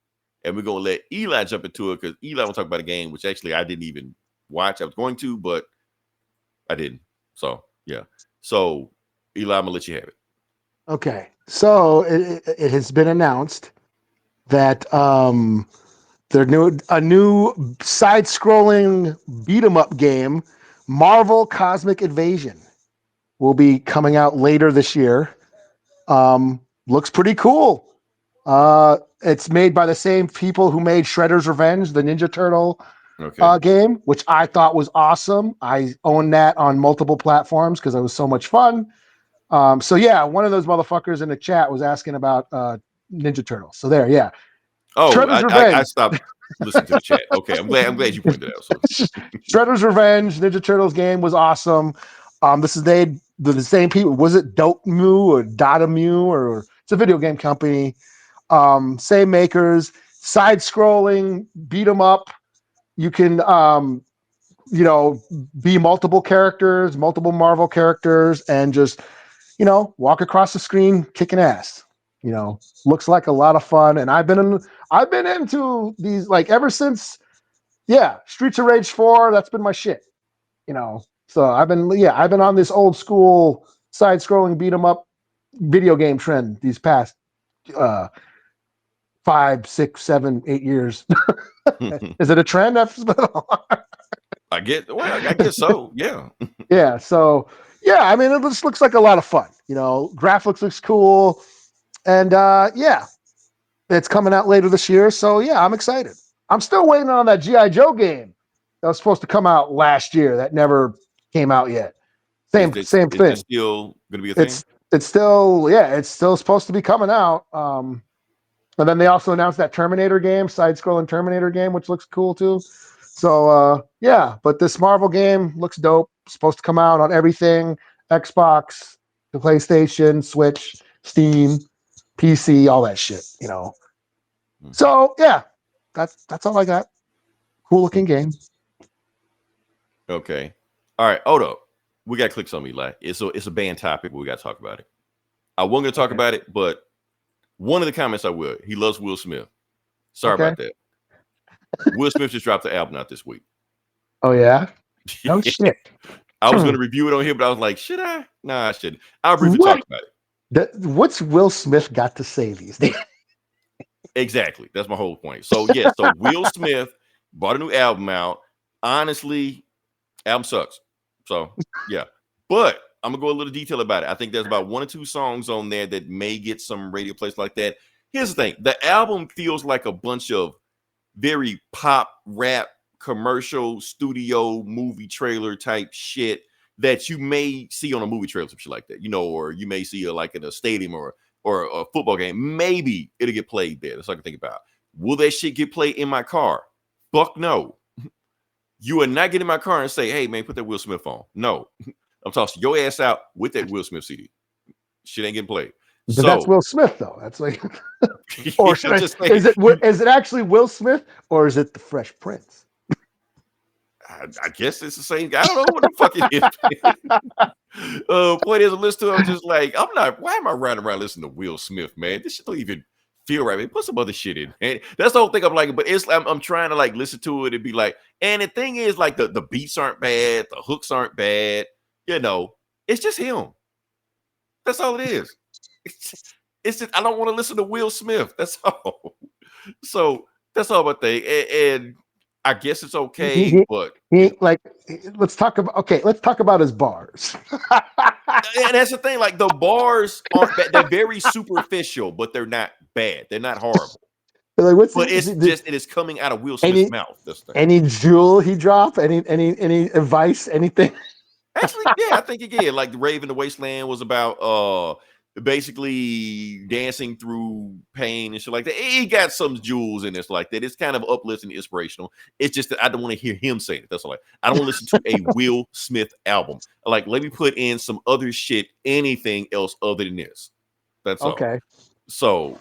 and we're gonna let Eli jump into it because Eli will talk about a game which actually I didn't even watch. I was going to, but I didn't. So, yeah. So, Eli, I'm gonna let you have it. Okay, so it has been announced that a new side-scrolling beat-em-up game, Marvel Cosmic Invasion, will be coming out later this year. Looks pretty cool. It's made by the same people who made Shredder's Revenge, the Ninja Turtle game, which I thought was awesome. I own that on multiple platforms because it was so much fun. So yeah, one of those motherfuckers in the chat was asking about Ninja Turtles. So there, yeah. Oh, I stopped listening to the chat. Okay, I'm glad you pointed it out. So. Shredder's Revenge, Ninja Turtles game was awesome. This is the same people. Was it Dotemu or Dotemu or it's a video game company. Same makers, side-scrolling, beat 'em up. You can you know, be multiple characters, multiple Marvel characters, and just, you know, walk across the screen kicking ass. You know, looks like a lot of fun. And I've been into these like ever since, yeah, Streets of Rage 4, that's been my shit. You know. So I've been on this old school side-scrolling beat 'em up video game trend these past 5, 6, 7, 8 years. Is it a trend? I guess so. Yeah. Yeah. So yeah, I mean, it just looks like a lot of fun. You know, graphics looks cool, and yeah, it's coming out later this year. So yeah, I'm excited. I'm still waiting on that GI Joe game that was supposed to come out last year that never came out yet. Same thing. Is it still going to be a thing? It's still supposed to be coming out. And then they also announced that Terminator game, side-scrolling Terminator game, which looks cool too. So yeah, but this Marvel game looks dope. It's supposed to come out on everything: Xbox, the PlayStation, Switch, Steam, PC, all that shit. You know. So yeah, that's all I got. Cool looking game. Okay. All right. Hold up. We got to click something, Eli. It's a banned topic, but we got to talk about it. I wasn't going to talk about it, but one of the comments I will. He loves Will Smith. Sorry about that. Will Smith just dropped the album out this week. Oh yeah. Oh shit. I was going to review it on here, but I was like, should I? Nah, I shouldn't. I'll briefly talk about it. What's Will Smith got to say these days? Exactly. That's my whole point. So yeah, so Will Smith brought a new album out. Honestly, album sucks. So yeah, but I'm gonna go a little detail about it. I think there's about 1 or 2 songs on there that may get some radio plays like that. Here's the thing: the album feels like a bunch of very pop, rap, commercial, studio, movie trailer type shit that you may see on a movie trailer, some shit like that, you know, or you may see like in a stadium or a football game. Maybe it'll get played there. That's all I can think about. Will that shit get played in my car? Fuck no. You are not getting in my car and say, hey, man, put that Will Smith on. No. I'm tossing your ass out with that Will Smith CD. Shit ain't getting played. But that's Will Smith, though. That's like, or should is it actually Will Smith or is it the Fresh Prince? I guess it's the same guy. I don't know what the fuck it is. Point is, I listen to it, I'm just like, why am I riding around listening to Will Smith, man? This shit don't even feel right, man. Put some other shit in. And that's the whole thing I'm like, but I'm trying to like listen to it and be like, and the thing is, like, the beats aren't bad, the hooks aren't bad, you know, it's just him. That's all it is. It's just I don't want to listen to Will Smith. That's all. So that's all my thing. And I guess it's okay, but let's talk about his bars. And that's the thing, like the bars aren't bad. They're very superficial, but they're not bad. They're not horrible. Like, it is coming out of Will Smith's mouth. This thing. Any jewel he dropped? Any advice? Anything? Actually, yeah, I think again, like the Rave in the Wasteland was about basically dancing through pain and shit like that. He got some jewels in this like that. It's kind of uplifting, inspirational. It's just that I don't want to hear him say it. That's all. I don't want to listen to a Will Smith album. Like, let me put in some other shit, anything else other than this. That's all. Okay. So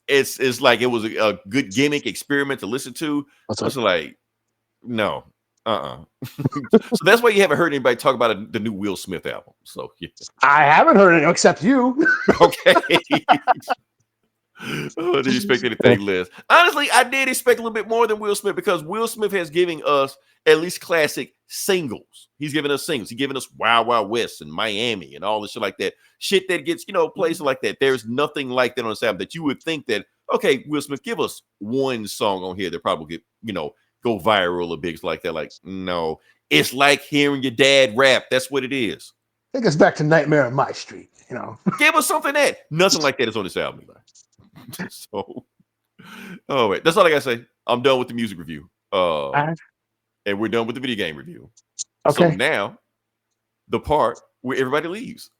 it's like it was a good gimmick experiment to listen to. It's like, no. So that's why you haven't heard anybody talk about the new Will Smith album. So yeah. I haven't heard it except you. Okay. Did you expect anything less? Honestly, I did expect a little bit more than Will Smith because Will Smith has given us at least classic singles. He's given us singles. He's given us Wild Wild West and Miami and all this shit like that. Shit that gets, places like that. There's nothing like that on this album that you would think that, okay, Will Smith, give us one song on here that probably get, go viral or big like that. Like, no, it's like hearing your dad rap. That's what it is. Take us back to Nightmare on My Street, Give us something nothing like that is on this album. So, oh wait, that's all I gotta say. I'm done with the music review. And we're done with the video game review. Okay. So now, the part where everybody leaves.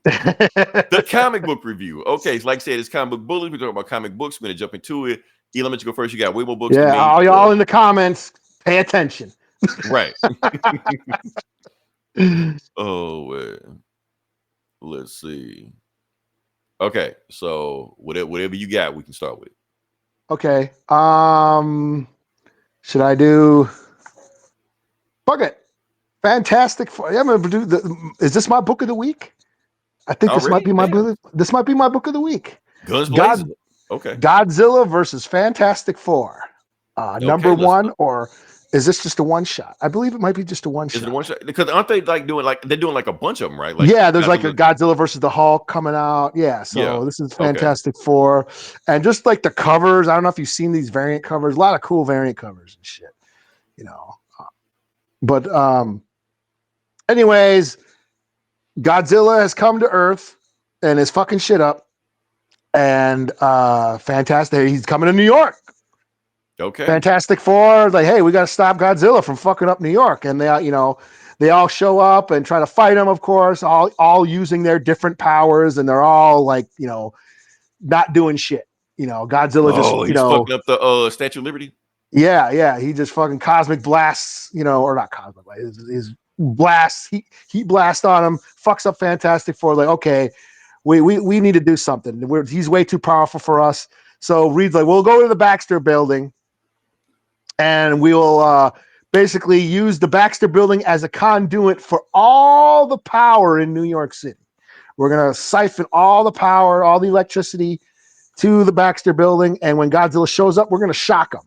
The comic book review. Okay, so like I said, it's comic book bullies. We're talking about comic books. We're gonna jump into it. Eli, let you go first. You got way more books. Yeah, all y'all in the comments, pay attention. Right. Oh, let's see. Okay, so whatever you got, we can start with. Okay. Should I do fuck it. Fantastic Four. Yeah, I'm gonna do is this my book of the week? I think this might Already? be my Damn. book. This might be my book of the week. Guns blazing. Okay. Godzilla versus Fantastic Four. Number Okay, let's one, look. or is this just a one shot? I believe it might be just a one Is shot. it one shot? Because aren't they like doing like they're doing like a bunch of them, right? Like Yeah, there's like a Godzilla. Godzilla versus the Hulk coming out. Yeah, so Yeah. this is Okay. Fantastic Four, and just like the covers. I don't know if you've seen these variant covers. A lot of cool variant covers and shit. You know, but anyways, Godzilla has come to Earth and is fucking shit up. And Fantastic, he's coming to New York. Okay. Fantastic Four, like, hey, we got to stop Godzilla from fucking up New York, and they all show up and try to fight him. Of course, all using their different powers, and they're all like, not doing shit. Godzilla just, he's fucking up the Statue of Liberty. yeah, he just fucking cosmic blasts, or not cosmic, like his blasts, heat blast on him, fucks up Fantastic Four. Like, okay, we need to do something. He's way too powerful for us. So Reed's like, we'll go to the Baxter Building, and we will basically use the Baxter Building as a conduit for all the power in New York City. We're gonna siphon all the power, all the electricity to the Baxter Building, and when Godzilla shows up, we're gonna shock him.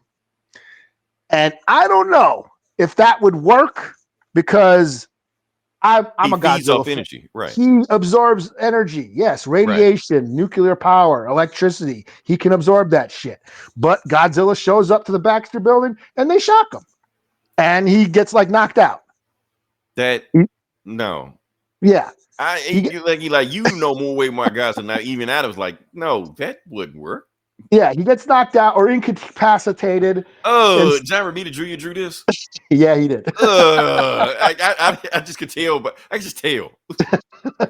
And I don't know if that would work because I'm a Godzilla fan. Energy, right? He absorbs energy. Yes, radiation, nuclear power, electricity. He can absorb that shit. But Godzilla shows up to the Baxter Building and they shock him, and he gets like knocked out. No. Yeah. You know way more guys than that. Even Adam's like, no, that wouldn't work. Yeah, he gets knocked out or incapacitated. Oh, John Romita Jr. drew this. Yeah, he did. I just could tell, but I just tell.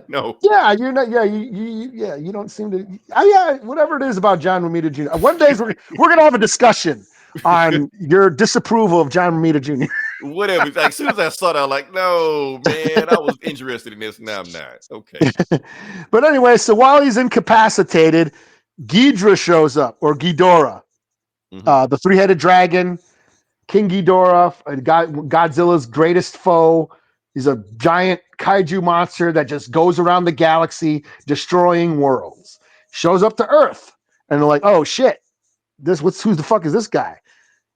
No. Yeah, you're not. Yeah, you don't seem to. Yeah, whatever it is about John Romita Jr. One day we're gonna have a discussion on your disapproval of John Romita Jr. Whatever. Like, as soon as I saw that, I'm like, no, man, I was interested in this. Now I'm not. Okay. But anyway, so while he's incapacitated, Ghidorah shows up, or Ghidorah, the three-headed dragon, King Ghidorah, Godzilla's greatest foe. He's a giant kaiju monster that just goes around the galaxy, destroying worlds. Shows up to Earth, and they're like, "Oh shit, who the fuck is this guy?"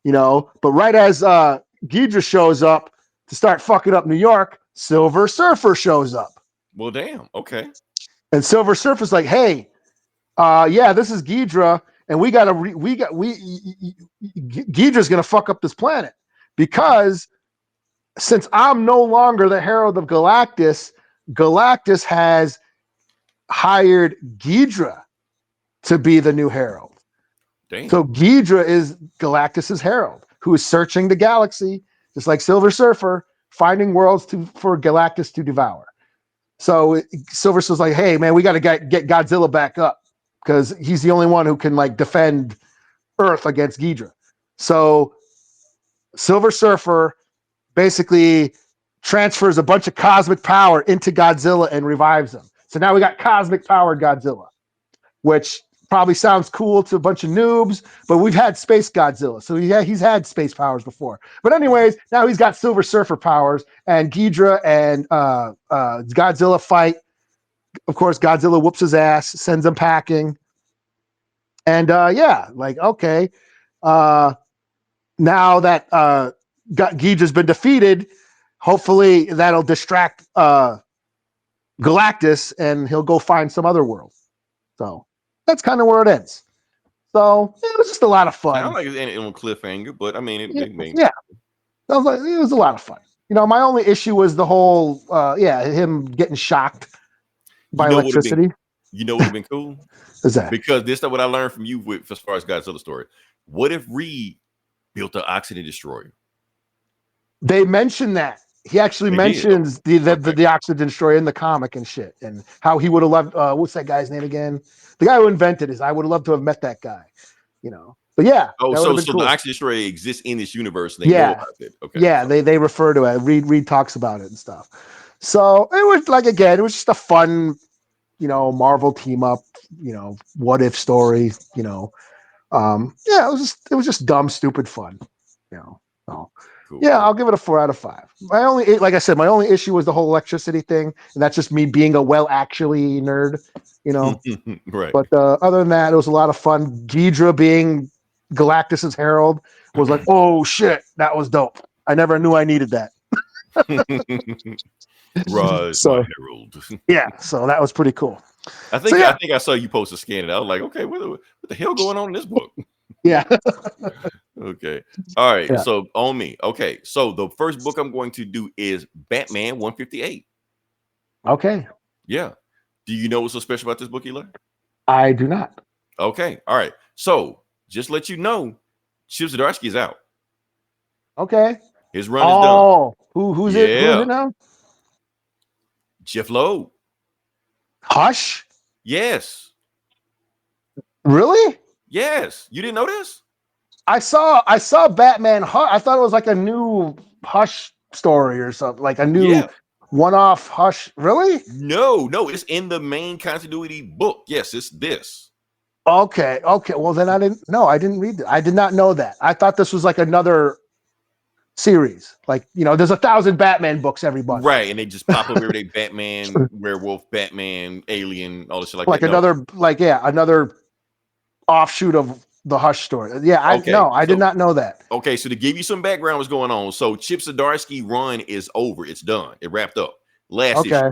But right as Ghidorah shows up to start fucking up New York, Silver Surfer shows up. Well, damn. Okay. And Silver Surfer's like, "Hey, yeah, this is Ghidorah, and Ghidra's gonna fuck up this planet because since I'm no longer the Herald of Galactus, Galactus has hired Ghidra to be the new Herald. Damn. So Ghidra is Galactus's herald, who is searching the galaxy, just like Silver Surfer, finding worlds for Galactus to devour. So Silver Surfer's like, hey man, we got to get Godzilla back up because he's the only one who can like defend Earth against Ghidra. So Silver Surfer basically transfers a bunch of cosmic power into Godzilla and revives him. So now we got cosmic powered Godzilla, which probably sounds cool to a bunch of noobs, but we've had Space Godzilla. So he's had space powers before. But anyways, now he's got Silver Surfer powers, and Ghidra and Godzilla fight. Of course, Godzilla whoops his ass, sends him packing. And okay. Now that Ghidra's been defeated, hopefully that'll distract Galactus and he'll go find some other world. So that's kind of where it ends. So it was just a lot of fun. I don't like it ending on cliffhanger, but I mean, it made it was a lot of fun. My only issue was the whole, him getting shocked by electricity. You know what would have been cool? Is that because this is what I learned from you with as far as Godzilla story. What if Reed built the oxygen destroyer? They mentioned that. He actually mentions the oxygen destroyer in the comic and shit, and how he would have loved. What's that guy's name again? The guy who invented it. I would have loved to have met that guy. But yeah. Oh, so cool. The oxygen destroyer exists in this universe. And they know about it. Okay. Yeah, they refer to it. Reed talks about it and stuff. So it was it was just a fun, Marvel team up, what if story, it was just dumb, stupid fun, So Cool. Yeah, I'll give it a 4 out of 5. Like I said, my only issue was the whole electricity thing, and that's just me being a actually nerd, you know. Right. But other than that, it was a lot of fun. Ghidra being Galactus's herald was like, oh shit, that was dope. I never knew I needed that. Rise, So my herald. yeah, so that was pretty cool. I think So, yeah. I think I saw you post a scan and I was like, okay, what the hell going on in this book? Yeah. Okay. All right. Yeah. So on me. Okay. So the first book I'm going to do is Batman 158. Okay. Yeah. Do you know what's so special about this book, Eli? I do not. Okay. All right. So just let you know, Chip Zdarsky is out. Okay. His run is done. Oh, who's it? Who is it now? Jeff Loeb. Hush. Yes. Really? Yes. You didn't know this? I saw Batman Hush. I thought it was like a new Hush story or something, like a new one-off Hush. Really? No, it's in the main continuity book. Yes, it's this. Okay. Well, then I didn't read it. I did not know that. I thought this was like another series. Like, there's 1,000 Batman books every month. Right, and they just pop up every day. Batman, werewolf, Batman, alien, all this shit like that. Another offshoot of the Hush story. Yeah, I did not know that. Okay, so to give you some background, what's going on? So Chip Zdarsky run is over. It's done. It wrapped up. Last issue.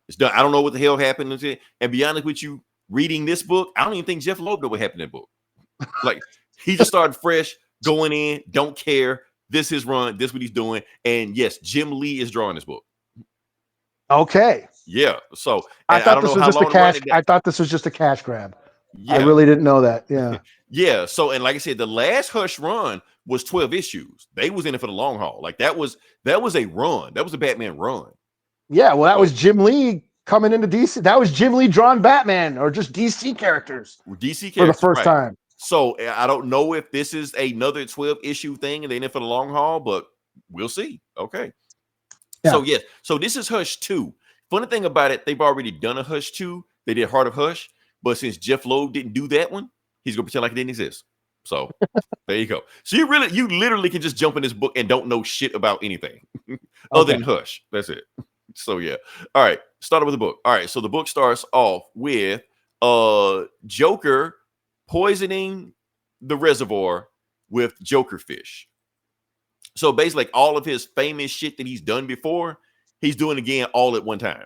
It's done. I don't know what the hell happened to it. And be honest with you, reading this book, I don't even think Jeff Loeb knew what happened in that book. Like, he just started fresh, going in, don't care. This is his run. This is what he's doing. And yes, Jim Lee is drawing this book. Okay. Yeah. So I thought this was just a cash. I thought this was just a cash grab. Yeah. I really didn't know that. Yeah. Yeah. So, and like I said, the last Hush run was 12 issues. They was in it for the long haul. Like that was a run. That was a Batman run. Yeah. Well, that was Jim Lee coming into DC. That was Jim Lee drawn Batman or just DC characters. For the first time. So I don't know if this is another 12 issue thing and they in it for the long haul, but we'll see. Okay. Yeah. So yes. So this is Hush 2. Funny thing about it, they've already done a Hush 2. They did Heart of Hush. But since Jeff Loeb didn't do that one, he's gonna pretend like it didn't exist. So there you go. So you literally can just jump in this book and don't know shit about anything other than Hush. That's it. So yeah. All right. Start with the book. All right. So the book starts off with Joker poisoning the reservoir with Joker fish. So basically, like all of his famous shit that he's done before, he's doing again all at one time.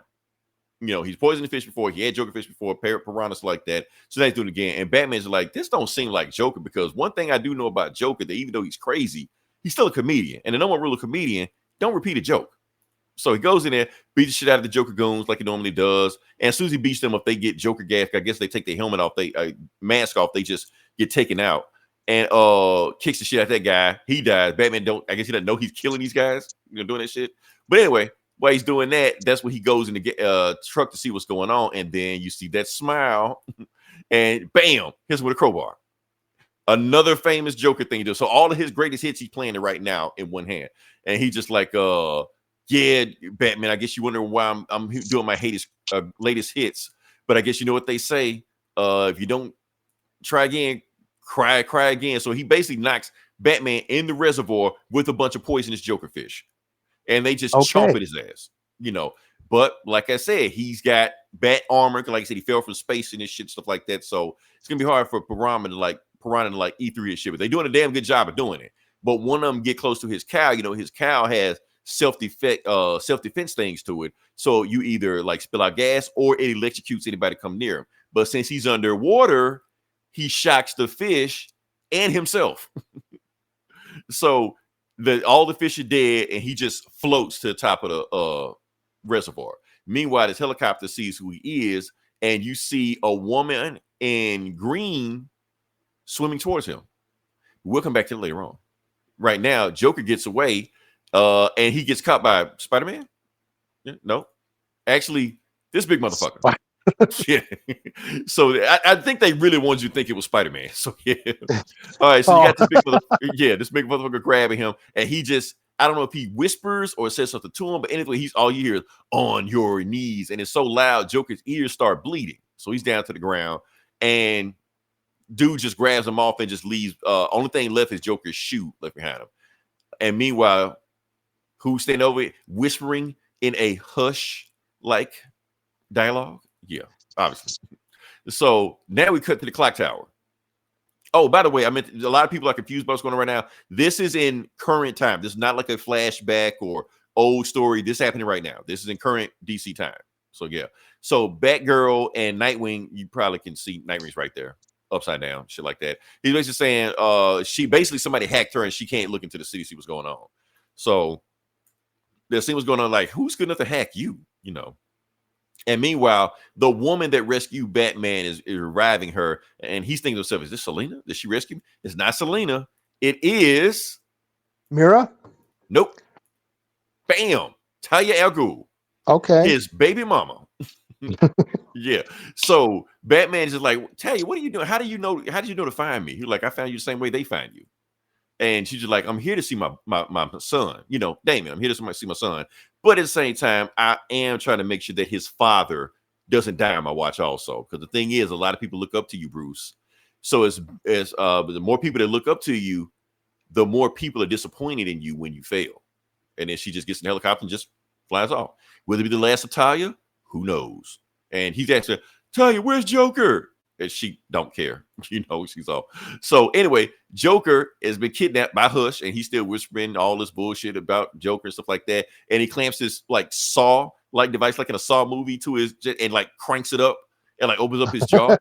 He's poisoned fish before. He had Joker fish before, piranhas like that. So that's doing it again. And Batman's like, this don't seem like Joker because one thing I do know about Joker, that even though he's crazy, he's still a comedian. And the number one rule of comedian, don't repeat a joke. So he goes in there, beats the shit out of the Joker goons like he normally does. And as soon as he beats them, if they get Joker gas, I guess they take their helmet off, they mask off, they just get taken out. And kicks the shit out of that guy. He dies. Batman I guess he doesn't know he's killing these guys, doing that shit. But anyway, while he's doing that, that's when he goes in the truck to see what's going on. And then you see that smile and bam, here's with a crowbar. Another famous Joker thing he does. So all of his greatest hits, he's playing it right now in one hand. And he just like, yeah, Batman, I guess you wondering why I'm doing my latest hits. But I guess you know what they say. If you don't try again, cry again. So he basically knocks Batman in the reservoir with a bunch of poisonous Joker fish. And they just chomp at his ass, But like I said, he's got bat armor. Like I said, he fell from space and this shit, stuff like that. So it's gonna be hard for Piranha to E3 his shit. But they're doing a damn good job of doing it. But one of them get close to his cow. His cow has self-defense things to it. So you either like spill out gas or it electrocutes anybody come near him. But since he's underwater, he shocks the fish and himself. So all the fish are dead, and he just floats to the top of the reservoir. Meanwhile, this helicopter sees who he is, and you see a woman in green swimming towards him. We'll come back to it later on. Right now, Joker gets away, and he gets caught by Spider-Man. Yeah, no, actually, this big motherfucker. Yeah. So I think they really wanted you to think it was Spider-Man. So yeah. All right. So you got this big motherfucker grabbing him, and he just, I don't know if he whispers or says something to him, but anyway, all you hear is on your knees, and it's so loud, Joker's ears start bleeding. So he's down to the ground, and dude just grabs him off and just leaves. Only thing left is Joker's shoe left behind him. And meanwhile, who's standing over it, whispering in a hush like dialogue? Yeah, obviously. So now we cut to the clock tower. Oh, by the way, I meant a lot of people are confused about what's going on right now. This is in current time. This is not like a flashback or old story. This is happening right now. This is in current DC time. So yeah. So Batgirl and Nightwing, you probably can see Nightwing's right there, upside down, shit like that. He's basically saying she basically somebody hacked her and she can't look into the city, see what's going on. So they're seeing what's going on, like, who's good enough to hack you, you know? And meanwhile, the woman that rescued Batman is arriving her, and he's thinking to himself, is this Selena? Did she rescue me? It's not Selena. It is Mira? Nope. Bam. Talia al Ghul. Okay. His baby mama. Yeah. So Batman is just like, Talia, what are you doing? How did you know to find me? He's like, I found you the same way they find you. And she's just like, I'm here to see my son, you know, Damien. I'm here to see my son. But at the same time, I am trying to make sure that his father doesn't die on my watch also. Because the thing is, a lot of people look up to you, Bruce. So as the more people that look up to you, the more people are disappointed in you when you fail. And then she just gets in the helicopter and just flies off. Will it be the last of Talia? Who knows? And he's asking, Talia, where's Joker? And she don't care. You know, she's off. So anyway, Joker has been kidnapped by Hush, and he's still whispering all this bullshit about Joker and stuff like that. And he clamps this like saw-like device, like in a Saw movie, to his and like cranks it up and like opens up his jaw,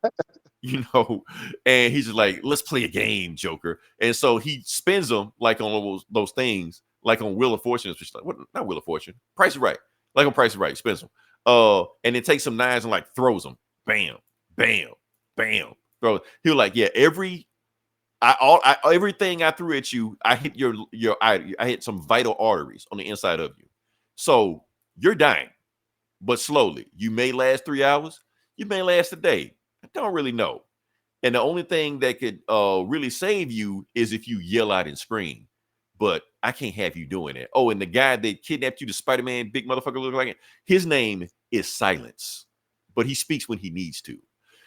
you know. And he's just like, let's play a game, Joker. And so he spins them like on those things, like on Wheel of Fortune. It's like, what? Not Wheel of Fortune. Price is Right. Like on Price is Right. Spins them. And then takes some knives and like throws them. Bam, bam. Bam, bro. He was like, yeah, everything I threw at you, I hit I hit some vital arteries on the inside of you. So you're dying, but slowly. You may last 3 hours, you may last a day. I don't really know. And the only thing that could really save you is if you yell out and scream. But I can't have you doing it. Oh, and the guy that kidnapped you, the Spider-Man, big motherfucker look like it, his name is Silence, but he speaks when he needs to.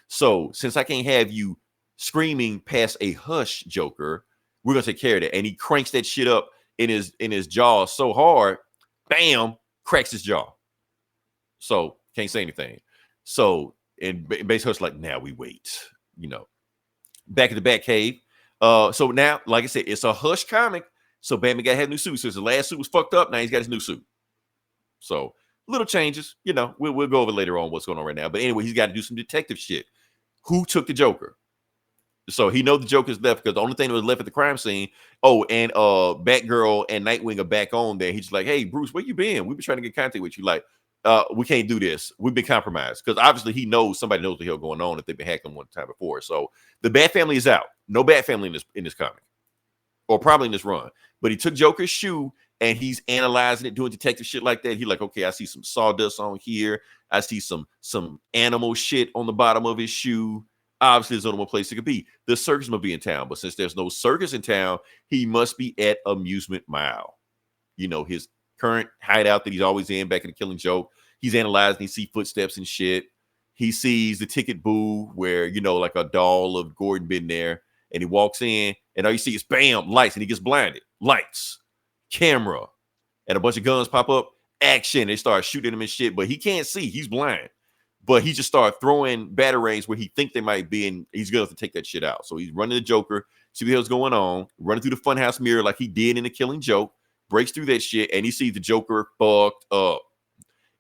So since I can't have you screaming past a hush, Joker, we're gonna take care of that. And he cranks that shit up in his jaw so hard, bam, cracks his jaw. So can't say anything. So and basically Hush like, now we wait, you know. Back at the Batcave. So now, like I said, it's a Hush comic. So Batman gotta have a new suit. So his last suit was fucked up. Now he's got his new suit. So little changes, you know. We'll go over later on what's going on right now. But anyway, he's got to do some detective shit. Who took the Joker? So he knows the Joker's left because the only thing that was left at the crime scene. Oh, and Batgirl and Nightwing are back on there. He's like, hey, Bruce, where you been? We've been trying to get contact with you. Like, we can't do this. We've been compromised. Because obviously he knows somebody knows the hell going on if they've been hacked one time before. So the Bat family is out. No Bat family in this comic. Or probably in this run. But he took Joker's shoe and he's analyzing it, doing detective shit like that. He's like, okay, I see some sawdust on here. I see some animal shit on the bottom of his shoe. Obviously, there's only one place it could be. The circus must be in town. But since there's no circus in town, he must be at Amusement Mile. You know, his current hideout that he's always in back in the Killing Joke. He's analyzing. He sees footsteps and shit. He sees the ticket booth where, you know, like a doll of Gordon been there. And he walks in and all you see is bam, lights. And he gets blinded. Lights, camera, and a bunch of guns pop up. Action. They start shooting him and shit. But he can't see. He's blind. But he just started throwing batarangs where he think they might be, and he's going to have to take that shit out. So he's running the Joker, see what the hell's going on, running through the funhouse mirror like he did in the Killing Joke, breaks through that shit, and he sees the Joker fucked up.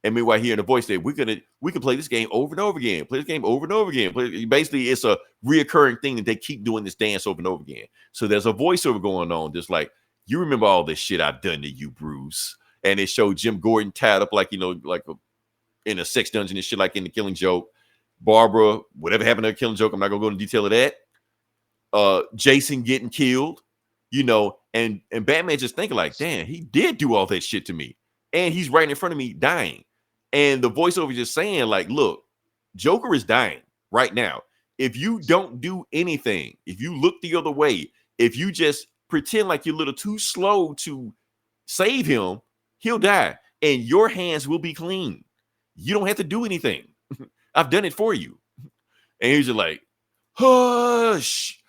And meanwhile, hearing the voice say, we can play this game over and over again. Play this game over and over again. Basically, it's a reoccurring thing that they keep doing this dance over and over again. So there's a voiceover going on, just like, you remember all this shit I've done to you, Bruce. And it showed Jim Gordon tied up like, you know, like in a sex dungeon and shit like in the Killing Joke. Barbara, whatever happened to the Killing Joke, I'm not gonna go into detail of that. Jason getting killed, you know, and Batman just thinking like, damn, he did do all that shit to me. And he's right in front of me dying. And the voiceover just saying, like, look, Joker is dying right now. If you don't do anything, if you look the other way, if you just pretend like you're a little too slow to save him, he'll die. And your hands will be clean. You don't have to do anything. I've done it for you. And he's just like, hush.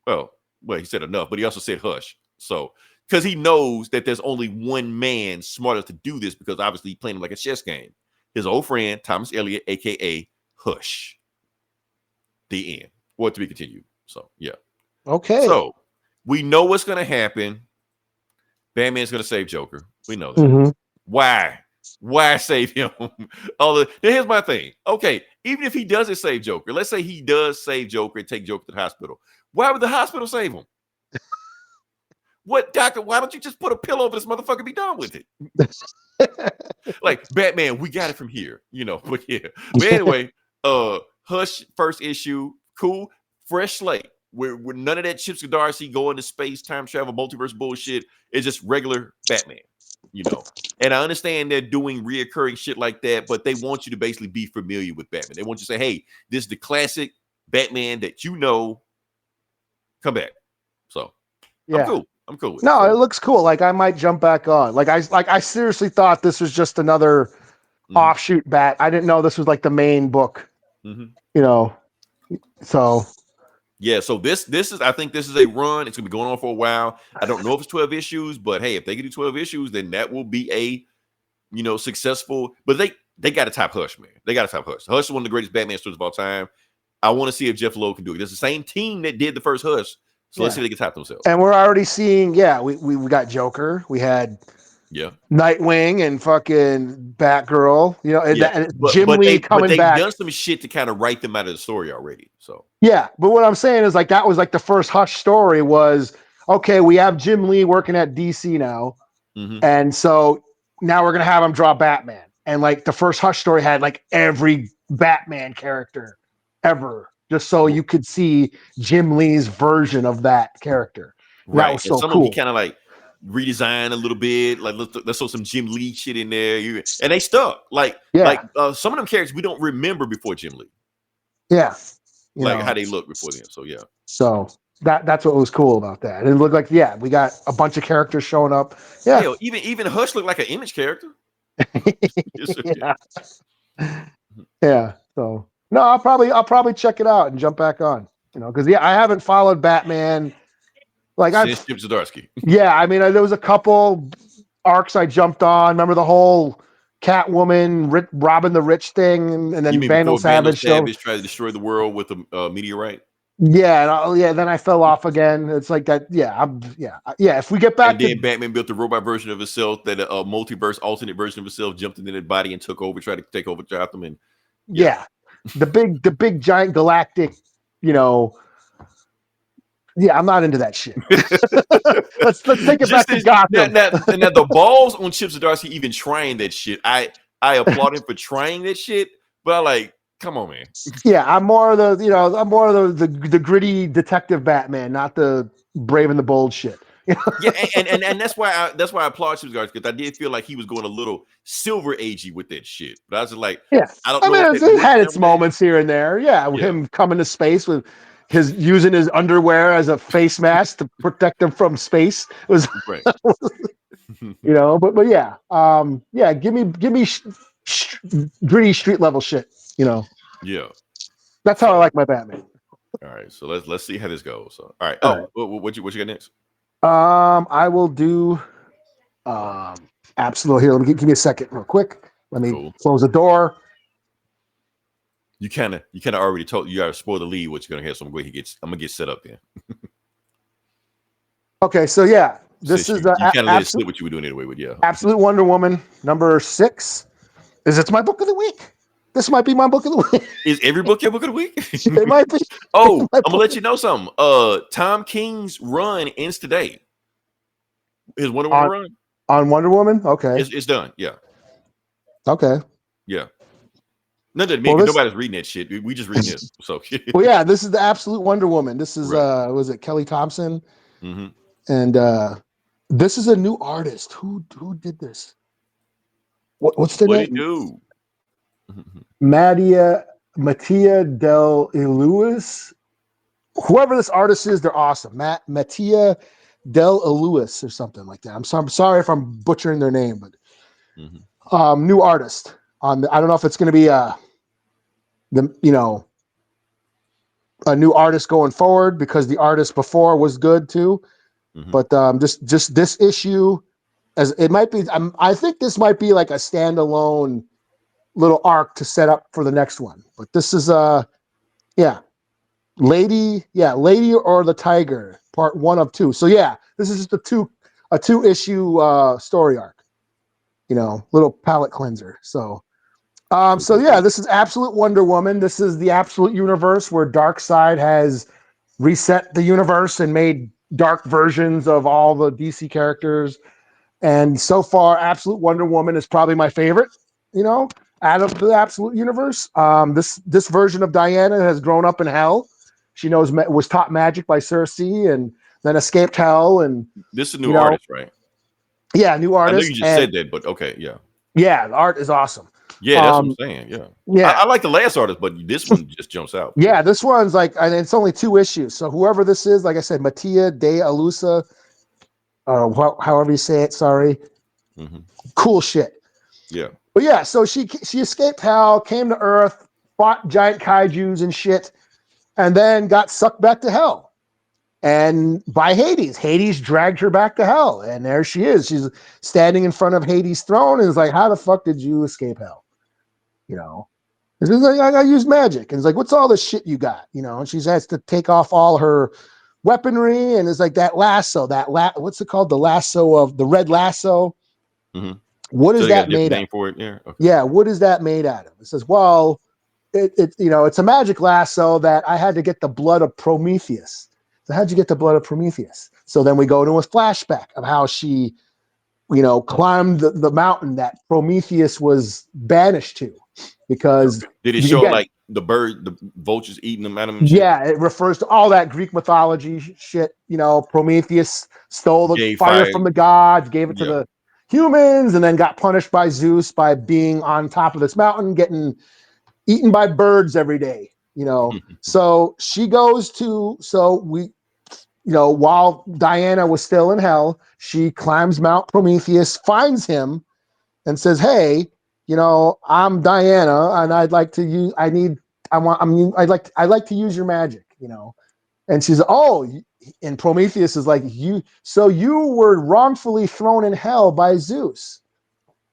Well, he said enough, but he also said hush. So because he knows that there's only one man smart enough to do this, because obviously he's playing like a chess game. His old friend, Thomas Elliott, aka Hush. The end. Or to be continued. So, yeah. Okay. So, we know what's going to happen. Batman's going to save Joker. We know that. Mm-hmm. Why? Why save him? Here's my thing. Okay, even if he doesn't save Joker, let's say he does save Joker and take Joker to the hospital. Why would the hospital save him? What, doctor? Why don't you just put a pillow over this motherfucker and be done with it? Like, Batman, we got it from here, but yeah. But anyway, Hush, first issue, cool, fresh slate. Where none of that Chip Zdarsky going to space, time travel, multiverse bullshit. It's just regular Batman, And I understand they're doing reoccurring shit like that, but they want you to basically be familiar with Batman. They want you to say, hey, this is the classic Batman that come back. So, yeah. I'm cool with it. No, it looks cool. Like, I might jump back on. I seriously thought this was just another offshoot Bat. I didn't know this was like the main book. So yeah, so this is, I think this is a run. It's gonna be going on for a while. I don't know if it's 12 issues, but hey, if they can do 12 issues, then that will be a successful. But they got to top Hush, man. They got to top Hush. Hush is one of the greatest Batman stories of all time. I want to see if Jeff Loeb can do it. It's the same team that did the first Hush. So let's see if they can top themselves. And we're already seeing, we got Joker. We had Nightwing and fucking Batgirl. And Jim Lee coming back. They've done some shit to kind of write them out of the story already. So but what I'm saying is, like, that was like the first Hush story was, okay, we have Jim Lee working at DC now, and so now we're gonna have him draw Batman. And like the first Hush story had like every Batman character ever, just so you could see Jim Lee's version of that character. Right. That was so some cool. Of them he kind of like redesigned a little bit. Like, let's throw some Jim Lee shit in there. And they stuck. Like some of them characters we don't remember before Jim Lee. Yeah. How they look before them. So yeah. So that's what was cool about that. It looked like, we got a bunch of characters showing up. Yeah. Hell, even Hush looked like an Image character. Yeah. So no, I'll probably check it out and jump back on. Because I haven't followed Batman since Chip Zdarsky. I mean, there was a couple arcs I jumped on. Remember the whole Catwoman robbing the rich thing, and then Vandal Savage tried to destroy the world with a meteorite. Then I fell off again. It's like that. If we get back, and then Batman built a robot version of himself, that a multiverse alternate version of himself jumped into that body and took over, tried to take over Gotham, and the big giant galactic, I'm not into that shit. let's take it back to Gotham. Now the balls on Chip Zdarsky even trying that shit. I applaud him for trying that shit, but come on, man. I'm more of the gritty detective Batman, not the brave and the bold shit. And that's why I applaud Chip Zdarsky, because I did feel like he was going a little Silver Agey with that shit. But I was just like, I don't know. It had its moments here and there. Him coming to space with using his underwear as a face mask to protect him from space. It was right. Give me gritty street level shit. That's how I like my Batman. All right, so let's see how this goes. So, all right. What you got next? I will do absolutely. Here, let me give me a second, real quick. Let me close the door. You kind of already told you gotta spoil the lead what you're gonna have. So I'm gonna get set up then. Okay, so this is you kind of let it slip what you were doing anyway. With Absolute Wonder Woman number 6. It's my book of the week. This might be my book of the week. Is every book your book of the week? It might be. I'm gonna let you know something. Tom King's run ends today. His Wonder Woman run on Wonder Woman. Okay, it's done. Yeah. Okay. Yeah. Nobody's reading that shit. We just reading this. So this is the Absolute Wonder Woman. This is was it Kelly Thompson? Mm-hmm. And this is a new artist. Who did this? What's the name? What did he do? Mattia Del Lewis. Whoever this artist is, they're awesome. Mattia Del Lewis or something like that. I'm sorry if I'm butchering their name, but new artist. I don't know if it's going to be a new artist going forward, because the artist before was good too. Mhm. But just this issue, as it might be, I think this might be like a standalone little arc to set up for the next one. But this is yeah, Lady or the Tiger, part 1 of 2. So yeah, this is just a 2-issue story arc. Little palate cleanser. So so yeah, this is Absolute Wonder Woman. This is the Absolute Universe where Darkseid has reset the universe and made dark versions of all the DC characters. And so far, Absolute Wonder Woman is probably my favorite, out of the Absolute Universe. This version of Diana has grown up in hell. She was taught magic by Cersei and then escaped hell. And This is a new artist, right? yeah, new I know artist. you just said that, but okay, yeah. Yeah, the art is awesome. Yeah, that's what I'm saying. Yeah. Yeah. I like the last artist, but this one just jumps out. Yeah, this one's and it's only 2 issues. So whoever this is, like I said, Mattia de Alusa, however you say it, sorry. Mm-hmm. Cool shit. Yeah. But yeah, so she escaped hell, came to Earth, fought giant kaijus and shit, and then got sucked back to hell. And by Hades. Hades dragged her back to hell. And there she is. She's standing in front of Hades' throne and is like, how the fuck did you escape hell? It's like, I use magic. And it's like, what's all this shit you got? And she has to take off all her weaponry. And it's like that lasso, what's it called? The lasso of the red lasso. Mm-hmm. What is that made name of? for it? Yeah. Okay. Yeah. What is that made out of? It says, well, it's a magic lasso that I had to get the blood of Prometheus. So how'd you get the blood of Prometheus? So then we go to a flashback of how she, climbed the mountain that Prometheus was banished to, because did it show like the vultures eating them out of him? Yeah, it refers to all that Greek mythology shit. Prometheus stole the fire from the gods, gave it to the humans, and then got punished by Zeus by being on top of this mountain, getting eaten by birds every day. So she goes to while Diana was still in hell, she climbs Mount Prometheus, finds him, and says, "Hey, I'm Diana, and I'd like to use. I'd like to use your magic." And she's, and Prometheus is like, So you were wrongfully thrown in hell by Zeus.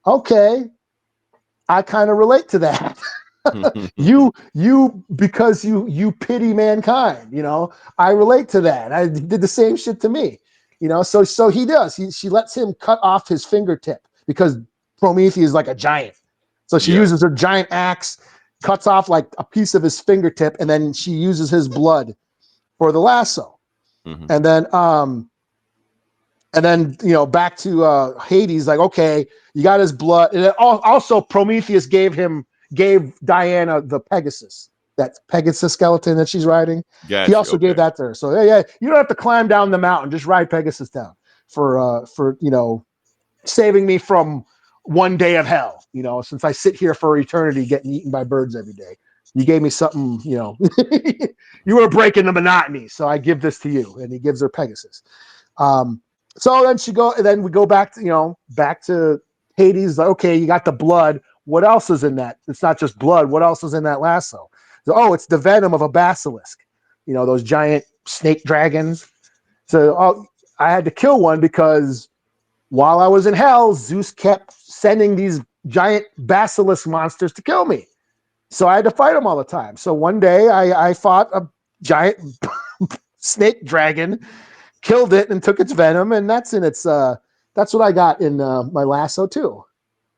Okay, I kind of relate to that. Because you pity mankind, I relate to that. I did the same shit to me, so he does. She lets him cut off his fingertip because Prometheus is like a giant. So she uses her giant axe, cuts off like a piece of his fingertip, and then she uses his blood for the lasso. Mm-hmm. And then back to Hades, like, okay, you got his blood. And also Prometheus gave Diana the Pegasus, that Pegasus skeleton that she's riding. Gotcha, he also gave that to her. So yeah, you don't have to climb down the mountain. Just ride Pegasus down for saving me from one day of hell. Since I sit here for eternity getting eaten by birds every day, you gave me something. You were breaking the monotony, so I give this to you. And he gives her Pegasus. So then we go back to Hades. Like, okay, you got the blood. What else is in that? It's not just blood. What else is in that lasso? So, it's the venom of a basilisk. Those giant snake dragons. So I had to kill one because while I was in hell, Zeus kept sending these giant basilisk monsters to kill me. So I had to fight them all the time. So one day I fought a giant snake dragon, killed it, and took its venom, and that's what I got in my lasso too.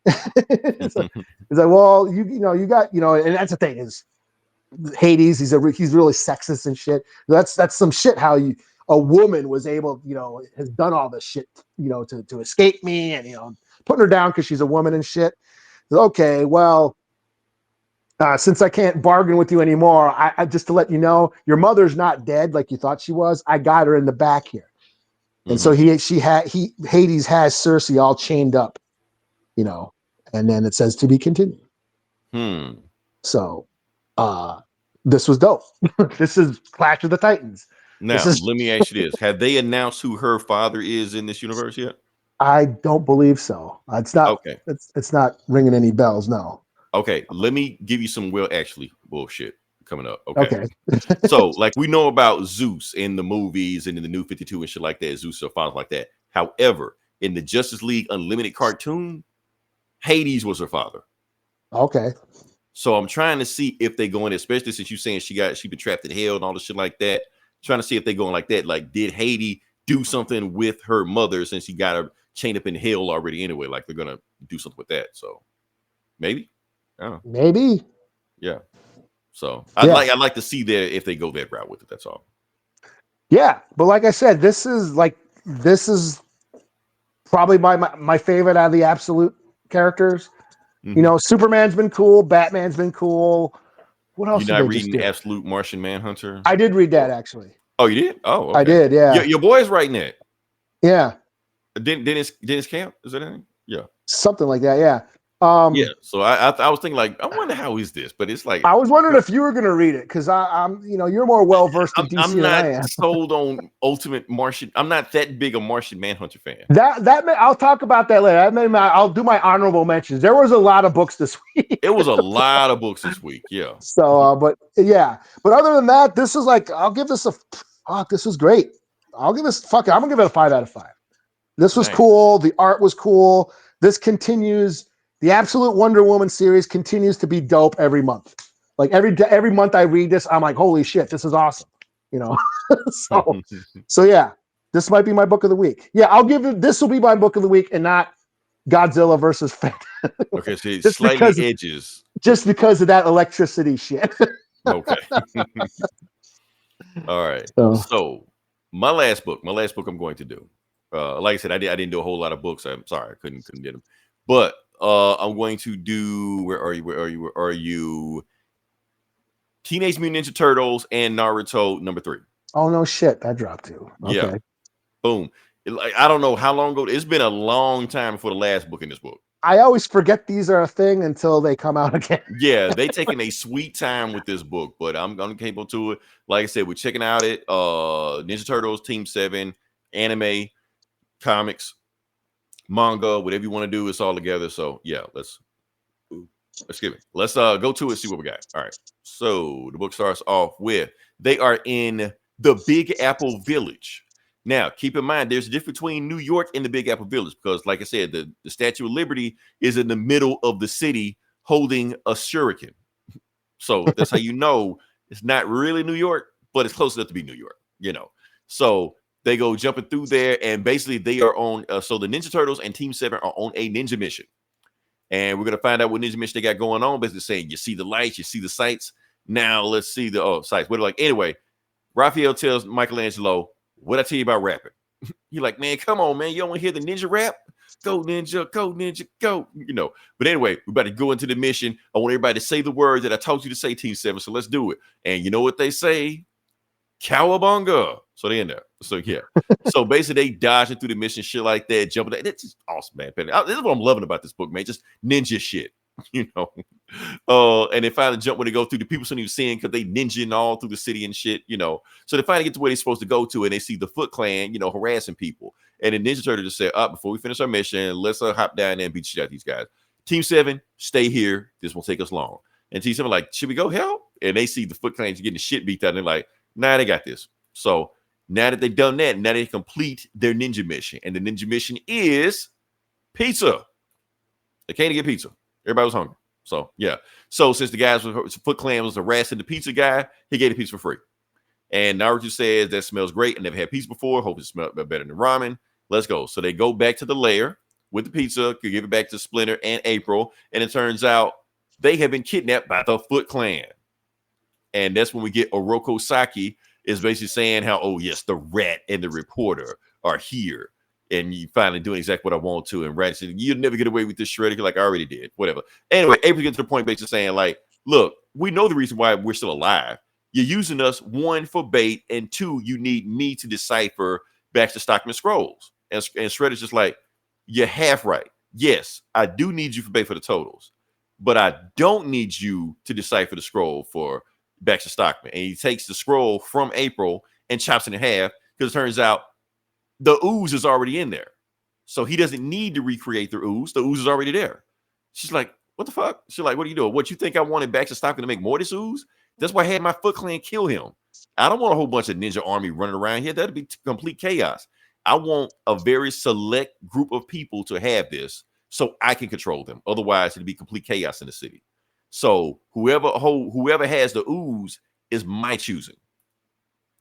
It's like, well, you got, and that's the thing is Hades, he's really sexist and shit. That's some shit how a woman was able, has done all this shit, to escape me and, putting her down because she's a woman and shit. Okay, well, since I can't bargain with you anymore, I just to let you know, your mother's not dead like you thought she was. I got her in the back here. And so Hades has Cersei all chained up, and then it says to be continued. So this was dope. This is Clash of the Titans. Now, let me ask you this. Have they announced who her father is in this universe yet? I don't believe so. It's not okay. It's not ringing any bells, no. Okay, let me give you some actually bullshit. coming up. Okay. Okay. So, like, we know about Zeus in the movies and in the New 52 and shit like that. Zeus or father like that. However, in the Justice League Unlimited cartoon, Hades was her father. Okay. So I'm trying to see if they go in, especially since you're saying she been trapped in hell and all the shit like that. Trying to see if they going like that. Like, did Hades do something with her mother since she got her chained up in hell already anyway? Like, they're gonna do something with that. So maybe. I don't know. Maybe. Yeah. So I'd like to see that if they go that route with it. That's all. Yeah, but like I said, this is probably my favorite out of the absolute characters. Mm-hmm. You know, Superman's been cool, Batman's been cool. What else? You're not reading Absolute Martian Manhunter? I did read that actually. Oh, you did? Oh, okay. I did. Yeah. Your boy's writing that. Yeah. Dennis Camp, is that anything? Yeah. Something like that. Yeah. Yeah. So I was thinking, like, I wonder how is this, but it's like I was wondering if you were going to read it because I'm you're more well versed in DC I'm than I am. not sold on Ultimate Martian. I'm not that big a Martian Manhunter fan. I'll talk about that later. I'll do my honorable mentions. There was a lot of books this week. It was a lot of books this week. Yeah. So, but other than that, this is like I'll give this this was great. I'll give this I'm gonna give it a 5 out of 5. This was cool. The art was cool. This continues. The Absolute Wonder Woman series continues to be dope every month. Like every month I read this, I'm like, holy shit, this is awesome. You know, so yeah, this might be my book of the week. Yeah, I'll give it. This will be my book of the week, and not Godzilla versus Fantastic. Okay, so it's slightly edges. Just because of that electricity shit. Okay. All right. So my last book I'm going to do. Like I said, I didn't do a whole lot of books. I'm sorry, I couldn't get them. But I'm going to do. Where are you? Teenage Mutant Ninja Turtles and Naruto #3. Oh no, shit! That dropped too. Okay. Yeah. Boom. I don't know how long ago. It's been a long time before the last book in this book. I always forget these are a thing until they come out again. Yeah, they taking a sweet time with this book, but I'm gonna cable to it. Like I said, we're checking out it. Ninja Turtles, Team 7, anime, comics, manga, whatever you want to do, it's all together. So yeah, let's go to it, see what we got. All right. So the book starts off with they are in the Big Apple Village. Now, keep in mind, there's a difference between New York and the Big Apple Village because, like I said, the Statue of Liberty is in the middle of the city holding a shuriken. So that's how you know it's not really New York, but it's close enough to be New York, you know. So they go jumping through there, and basically they are on. So the Ninja Turtles and Team 7 are on a ninja mission. And we're going to find out what ninja mission they got going on. Basically saying, you see the lights, you see the sights. Now let's see the sights. What like anyway, Raphael tells Michelangelo, what I tell you about rapping? You're like, man, come on, man. You don't want to hear the ninja rap? Go ninja, go. You know. But anyway, we're about to go into the mission. I want everybody to say the word that I told you to say, Team 7. So let's do it. And you know what they say? Cowabunga. So they in there. So yeah. So basically they dodging through the mission, shit like that, jumping. It's just awesome, man. This is what I'm loving about this book, man. Just ninja shit, you know. And they finally jump when they go through the people you've seen because they ninjaing all through the city and shit, you know. So they finally get to where they're supposed to go to, and they see the Foot Clan, you know, harassing people. And the Ninja Turtle just said, before we finish our mission, let's hop down there and beat shit out these guys. Team 7, stay here. This won't take us long. And Team 7 like, should we go help? And they see the Foot Clan getting the shit beat out, and they're like, nah, they got this. So now that they've done that, now they complete their ninja mission. And the ninja mission is pizza. They came to get pizza. Everybody was hungry. So, yeah. So, since the guys with Foot Clan was harassing the pizza guy, he gave the pizza for free. And Naruto says, that smells great. I never had pizza before. Hope it smells better than ramen. Let's go. So, they go back to the lair with the pizza, could give it back to Splinter and April. And it turns out they have been kidnapped by the Foot Clan. And that's when we get Oroko Saki is basically saying how, oh, yes, the rat and the reporter are here. And you finally doing exactly what I want to. And Rat said, you'll never get away with this shredder. Like, I already did. Whatever. Anyway, April gets to the point basically saying, like, look, we know the reason why we're still alive. You're using us, 1, for bait, and 2, you need me to decipher Baxter Stockman scrolls. And Shredder's just like, you're half right. Yes, I do need you for bait for the totals. But I don't need you to decipher the scroll for Baxter Stockman. And he takes the scroll from April and chops it in half because it turns out the ooze is already in there. So he doesn't need to recreate the ooze. The ooze is already there. She's like, what the fuck? She's like, what are you doing? What, you think I wanted Baxter Stockman to make more of this ooze? That's why I had my Foot Clan kill him. I don't want a whole bunch of ninja army running around here. That'd be complete chaos. I want a very select group of people to have this so I can control them. Otherwise, it'd be complete chaos in the city. So whoever has the ooze is my choosing.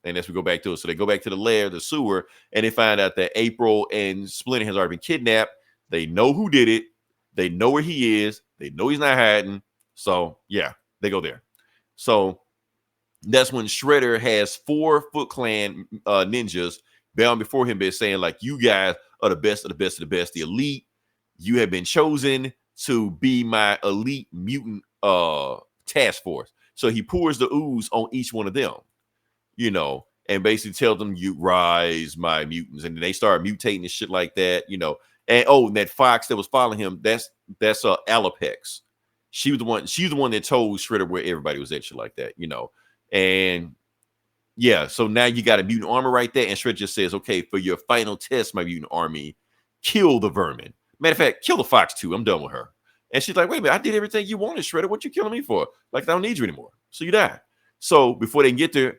And as we go back to it, so they go back to the lair, the sewer, and they find out that April and Splinter has already been kidnapped. They know who did it. They know where he is. They know he's not hiding. So yeah, they go there. So that's when Shredder has 4 Foot Clan ninjas bound before him, but saying like, you guys are the best of the best of the best, the elite. You have been chosen to be my elite mutant task force. So he pours the ooze on each one of them, you know, and basically tells them, you rise, my mutants. And then they start mutating and shit like that, you know. And and that fox that was following him, that's Alopex. She's the one that told Shredder where everybody was at, shit like that, you know. And yeah, so now you got a mutant armor right there, and Shredder just says, okay, for your final test, my mutant army, kill the vermin. Matter of fact, kill the fox too. I'm done with her. And she's like, wait a minute, I did everything you wanted, Shredder. What you killing me for? Like, I don't need you anymore. So you die. So before they can get there,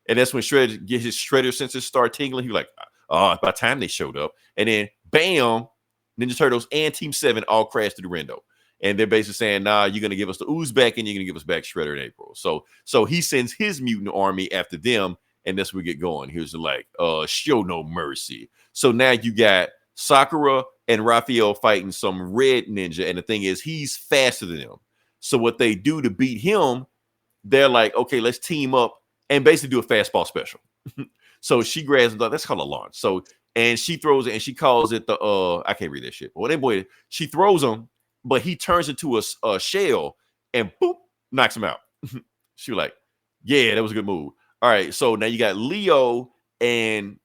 and that's when Shredder get his Shredder senses start tingling. He's like, oh, by the time they showed up, and then bam, Ninja Turtles and Team 7 all crashed through the window. And they're basically saying, nah, you're going to give us the ooze back, and you're going to give us back Shredder in April. So he sends his mutant army after them, and that's where we get going. Here's like, show no mercy. So now you got Sakura and Raphael fighting some red ninja, and the thing is, he's faster than them. So what they do to beat him, they're like, okay, let's team up and basically do a fastball special. So she grabs them, that's called a launch. So, and she throws it, and she calls it the, I can't read that shit. But anyway, she throws him, but he turns into a shell and boop, knocks him out. She was like, yeah, that was a good move. All right, so now you got Leo and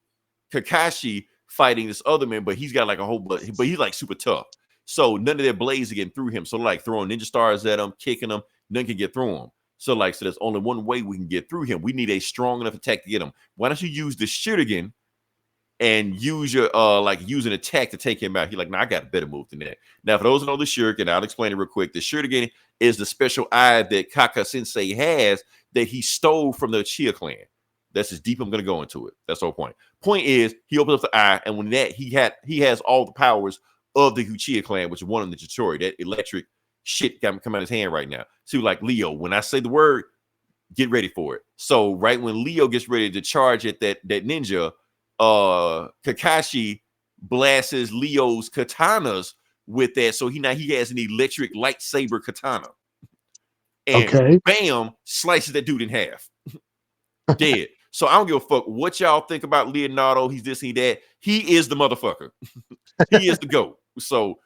Kakashi fighting this other man, but he's got like a whole, but he's like super tough. So none of their blades are getting through him. So like throwing ninja stars at him, kicking him, none can get through him. So there's only one way we can get through him. We need a strong enough attack to get him. Why don't you use the shuriken and use your use an attack to take him out? He's like, nah, I got a better move than that. Now, for those who know the shuriken, I'll explain it real quick. The shuriken is the special eye that Kaka Sensei has that he stole from the Uchiha clan. That's as deep I'm going to go into it. That's the whole point. Point is, he opens up the eye, and when that he has all the powers of the Uchiha clan, which is one of the Chitori. That electric shit got come out of his hand right now. So like, Leo, when I say the word, get ready for it. So right when Leo gets ready to charge at that ninja, Kakashi blasts Leo's katanas with that. So he has an electric lightsaber katana. And bam, slices that dude in half. Dead. So I don't give a fuck what y'all think about Leonardo. He's this, he that. He is the motherfucker. He is the GOAT. So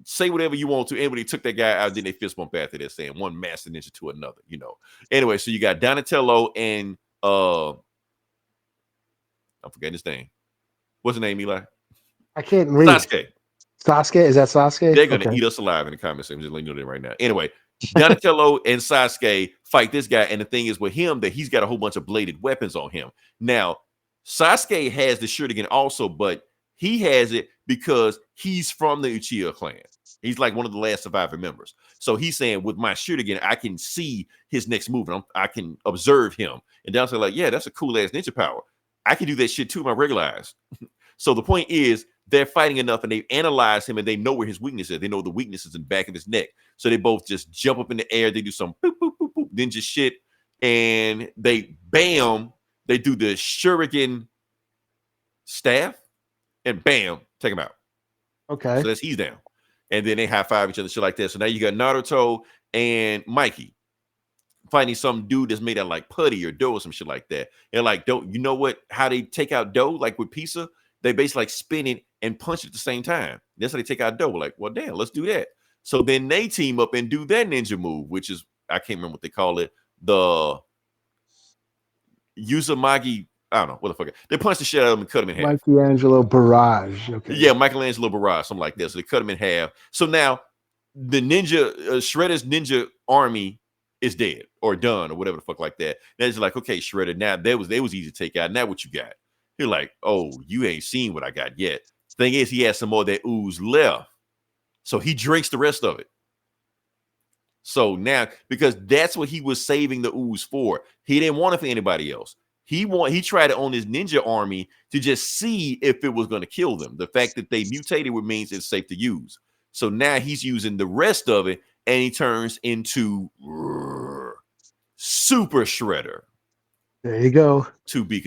say whatever you want to. Everybody took that guy out, then they fist bump after that, saying one master ninja to another, you know. Anyway, so you got Donatello and I'm forgetting his name. What's the name, Eli? I can't read. Sasuke. Sasuke? Is that Sasuke? They're gonna eat us alive in the comments. I'm just letting you know that right now. Anyway, Donatello and Sasuke fight this guy, and the thing is with him that he's got a whole bunch of bladed weapons on him. Now, Sasuke has the shuriken also, but he has it because he's from the Uchiha clan. He's like one of the last surviving members. So he's saying, with my shuriken, I can see his next move, and I can observe him. And Donatello's like, yeah, that's a cool ass ninja power. I can do that shit too with my regular eyes. So the point is, they're fighting enough, and they've analyzed him, and they know where his weakness is. They know the weakness is in the back of his neck. So they both just jump up in the air. They do some boop, boop, boop, boop, ninja shit, and they bam, they do the shuriken staff, and bam, take him out. Okay. So he's down. And then they high five each other, shit like that. So now you got Naruto and Mikey fighting some dude that's made out of like putty or dough or some shit like that. And like, you know what? How they take out dough, like with pizza, they basically like spin it and punch it at the same time. That's how they take out dough. Like, well, damn, let's do that. So then they team up and do that ninja move, which is, I can't remember what they call it. The Uzumaki, I don't know what the fuck. They punch the shit out of him and cut him in half. Michelangelo Barrage. Okay. Yeah, Michelangelo Barrage, something like that. So they cut him in half. So now the ninja, Shredder's ninja army is dead or done or whatever the fuck like that. Then it's like, okay, Shredder, now they was easy to take out. Now what you got? You're like, oh, you ain't seen what I got yet. Thing is, he has some more of that ooze left. So he drinks the rest of it. So now, because that's what he was saving the ooze for, he didn't want it for anybody else. He tried it on his ninja army to just see if it was going to kill them. The fact that they mutated means it's safe to use. So now he's using the rest of it, and he turns into Super Shredder. There you go. To be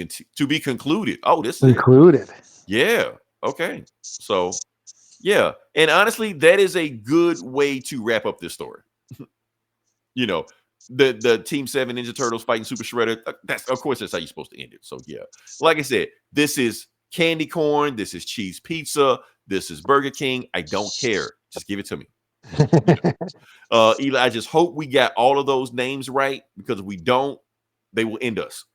concluded. Oh, this is included. Yeah. Okay. So, yeah. And honestly, that is a good way to wrap up this story. You know, the Team 7 Ninja Turtles fighting Super Shredder. That's how you're supposed to end it. So, yeah. Like I said, this is candy corn. This is cheese pizza. This is Burger King. I don't care. Just give it to me. Eli, I just hope we got all of those names right, because if we don't, they will end us.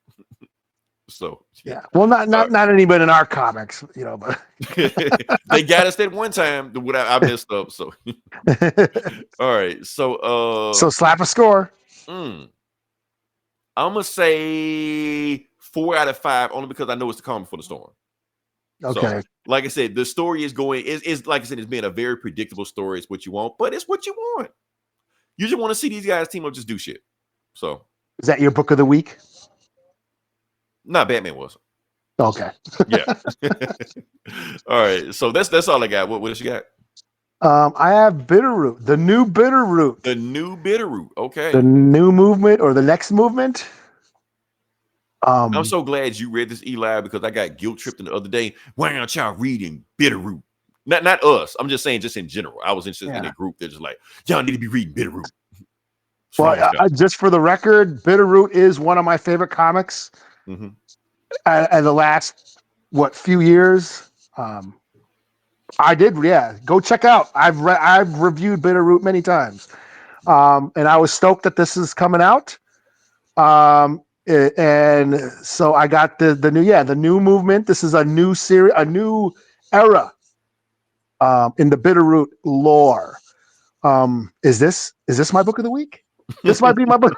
So yeah, well, not anybody in our comics, you know, but they got us that one time that I messed up. So all right, so slap a score. I'm gonna say 4 out of 5, only because I know it's the calm before the storm. Okay. So, like I said, the story is like I said, it's been a very predictable story. It's what you want, but it's what you want. You just want to see these guys team up, just do shit. So is that your book of the week? No, Batman was. Okay. Yeah. All right. So that's all I got. What else you got? I have Bitterroot, the new Bitterroot. The new Bitterroot. Okay. The new movement or the next movement. I'm so glad you read this, Eli, because I got guilt tripped the other day. Why aren't y'all reading Bitterroot? Not us. I'm just saying, just in general. I was interested in a group that's just like, y'all need to be reading Bitterroot. Well, just for the record, Bitterroot is one of my favorite comics. Mm-hmm. And the last few years, I did, go check out. I've reviewed Bitterroot many times, and I was stoked that this is coming out. And so I got the new movement. This is a new series, a new era in the Bitterroot lore. Is this my book of the week? This might be my book.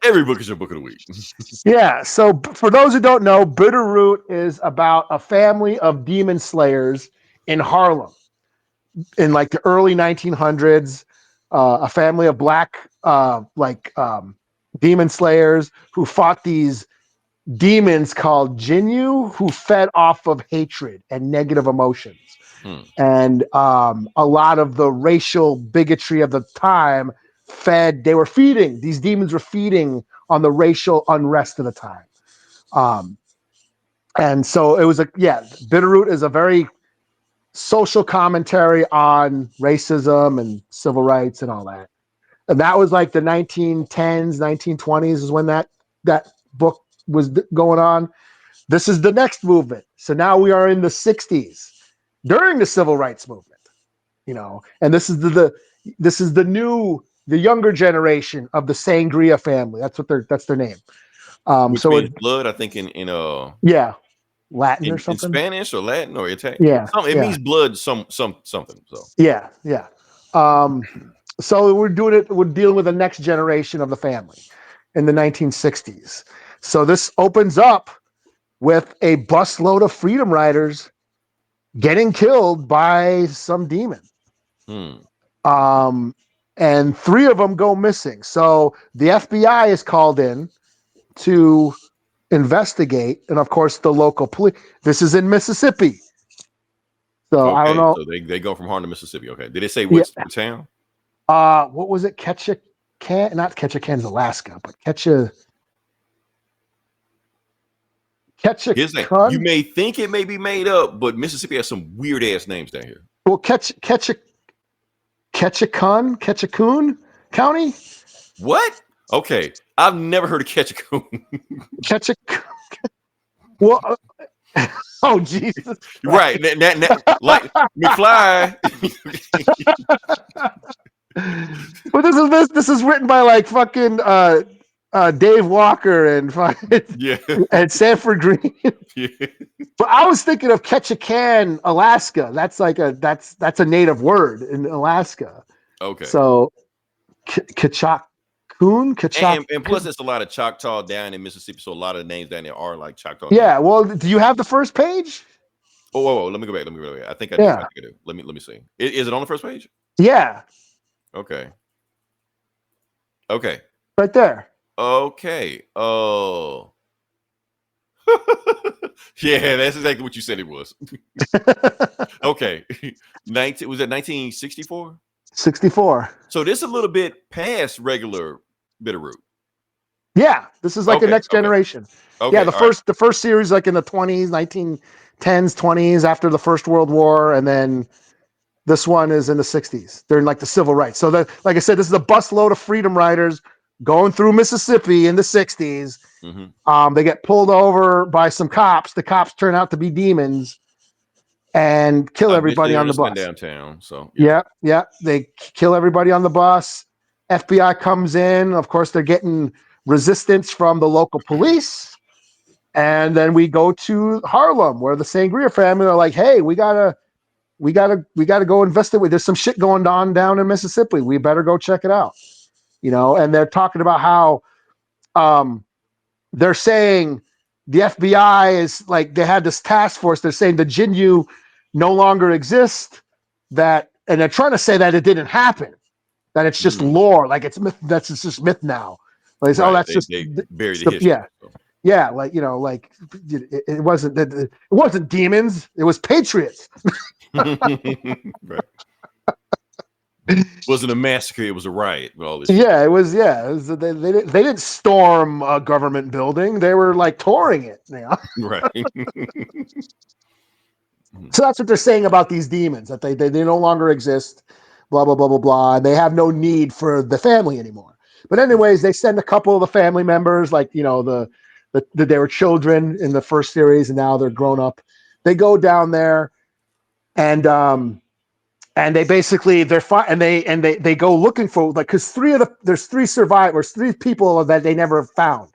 Every book is your book of the week. Yeah. So for those who don't know, Bitterroot is about a family of demon slayers in Harlem in like the early 1900s. A family of black demon slayers who fought these demons called Jinyu, who fed off of hatred and negative emotions. And a lot of the racial bigotry of the time these demons were feeding on the racial unrest of the time. And so it was Bitterroot is a very social commentary on racism and civil rights and all that. And that was like the 1910s, 1920s is when that book was going on. This is the next movement. So now we are in the 60s during the civil rights movement, you know, and this is the younger generation of the Sangria family. That's their name. So it's blood, I think in Latin or something. In Spanish or Latin or Italian. Yeah. It means blood something. So yeah. So we're dealing with the next generation of the family in the 1960s. So this opens up with a busload of freedom riders getting killed by some demon. And 3 of them go missing. So the FBI is called in to investigate, and of course the local police. This is in Mississippi. So I don't know. So they go from Harlem to Mississippi. Okay. Did they say what town? What was it? Not Ketchikan, Alaska, but You may think it may be made up, but Mississippi has some weird ass names down here. Well, Ketchikan County. What? Okay, I've never heard of Ketchikan. Well, oh Jesus! Right, like McFly. But this is written by like fucking Dave Walker and and Sanford Green. Yeah. But I was thinking of Ketchikan, Alaska. That's like that's a native word in Alaska. Okay. So Ketchak. And plus, it's a lot of Choctaw down in Mississippi, so a lot of names down there are like Choctaw. Yeah. Names. Well, do you have the first page? Oh, let me go back. I think I do. I think I do. Let me see. Is it on the first page? Yeah. Okay. Okay. Right there. Okay. Oh. Yeah, that's exactly what you said it was. Okay. 19 was that 1964? 64. So this is a little bit past regular Bitterroot. Yeah, this is like a Okay, next okay. generation. Okay. Yeah, all right. the first series like in the 20s, 1910s, 20s after the First World War, and then this one is in the 60s. They're in like the civil rights. So that, like I said, this is a busload of freedom riders going through Mississippi in the 60s. Mm-hmm. They get pulled over by some cops. The cops turn out to be demons and kill everybody on the bus. Downtown. So Yeah. They kill everybody on the bus. FBI comes in. Of course, they're getting resistance from the local police. And then we go to Harlem, where the Sangria family are like, "Hey, we gotta go investigate. There's some shit going on down in Mississippi. We better go check it out." And they're talking about how they're saying the FBI is like, they had this task force. They're saying the Jinyu no longer exist. And they're trying to say that it didn't happen, that it's just lore, like it's myth. It's just myth now. Like, right. that's they buried the history. Yeah. So. Yeah, like it wasn't demons, it was patriots. Right. Wasn't a massacre, it was a riot with all this. Yeah, it was. They didn't storm a government building, they were like touring it. Right. So that's what they're saying about these demons, that they no longer exist, blah blah blah blah blah, and they have no need for the family anymore. But anyways, they send a couple of the family members, like they were children in the first series, and now they're grown up. They go down there, and they basically they go looking for, like, because there's three survivors, three people that they never found.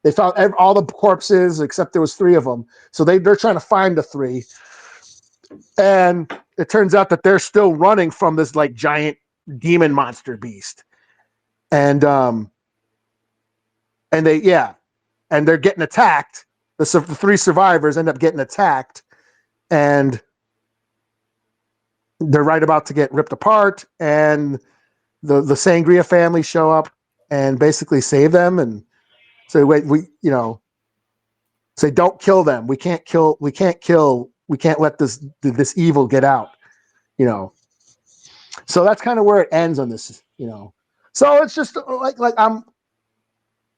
They found all the corpses except there was three of them. So they're trying to find the three, and it turns out that they're still running from this like giant demon monster beast, and they're getting attacked. The three survivors end up getting attacked, and they're right about to get ripped apart. And the Sangria family show up and basically save them, and say, "Wait, say don't kill them. We can't let this evil get out." So that's kind of where it ends on this. So it's just like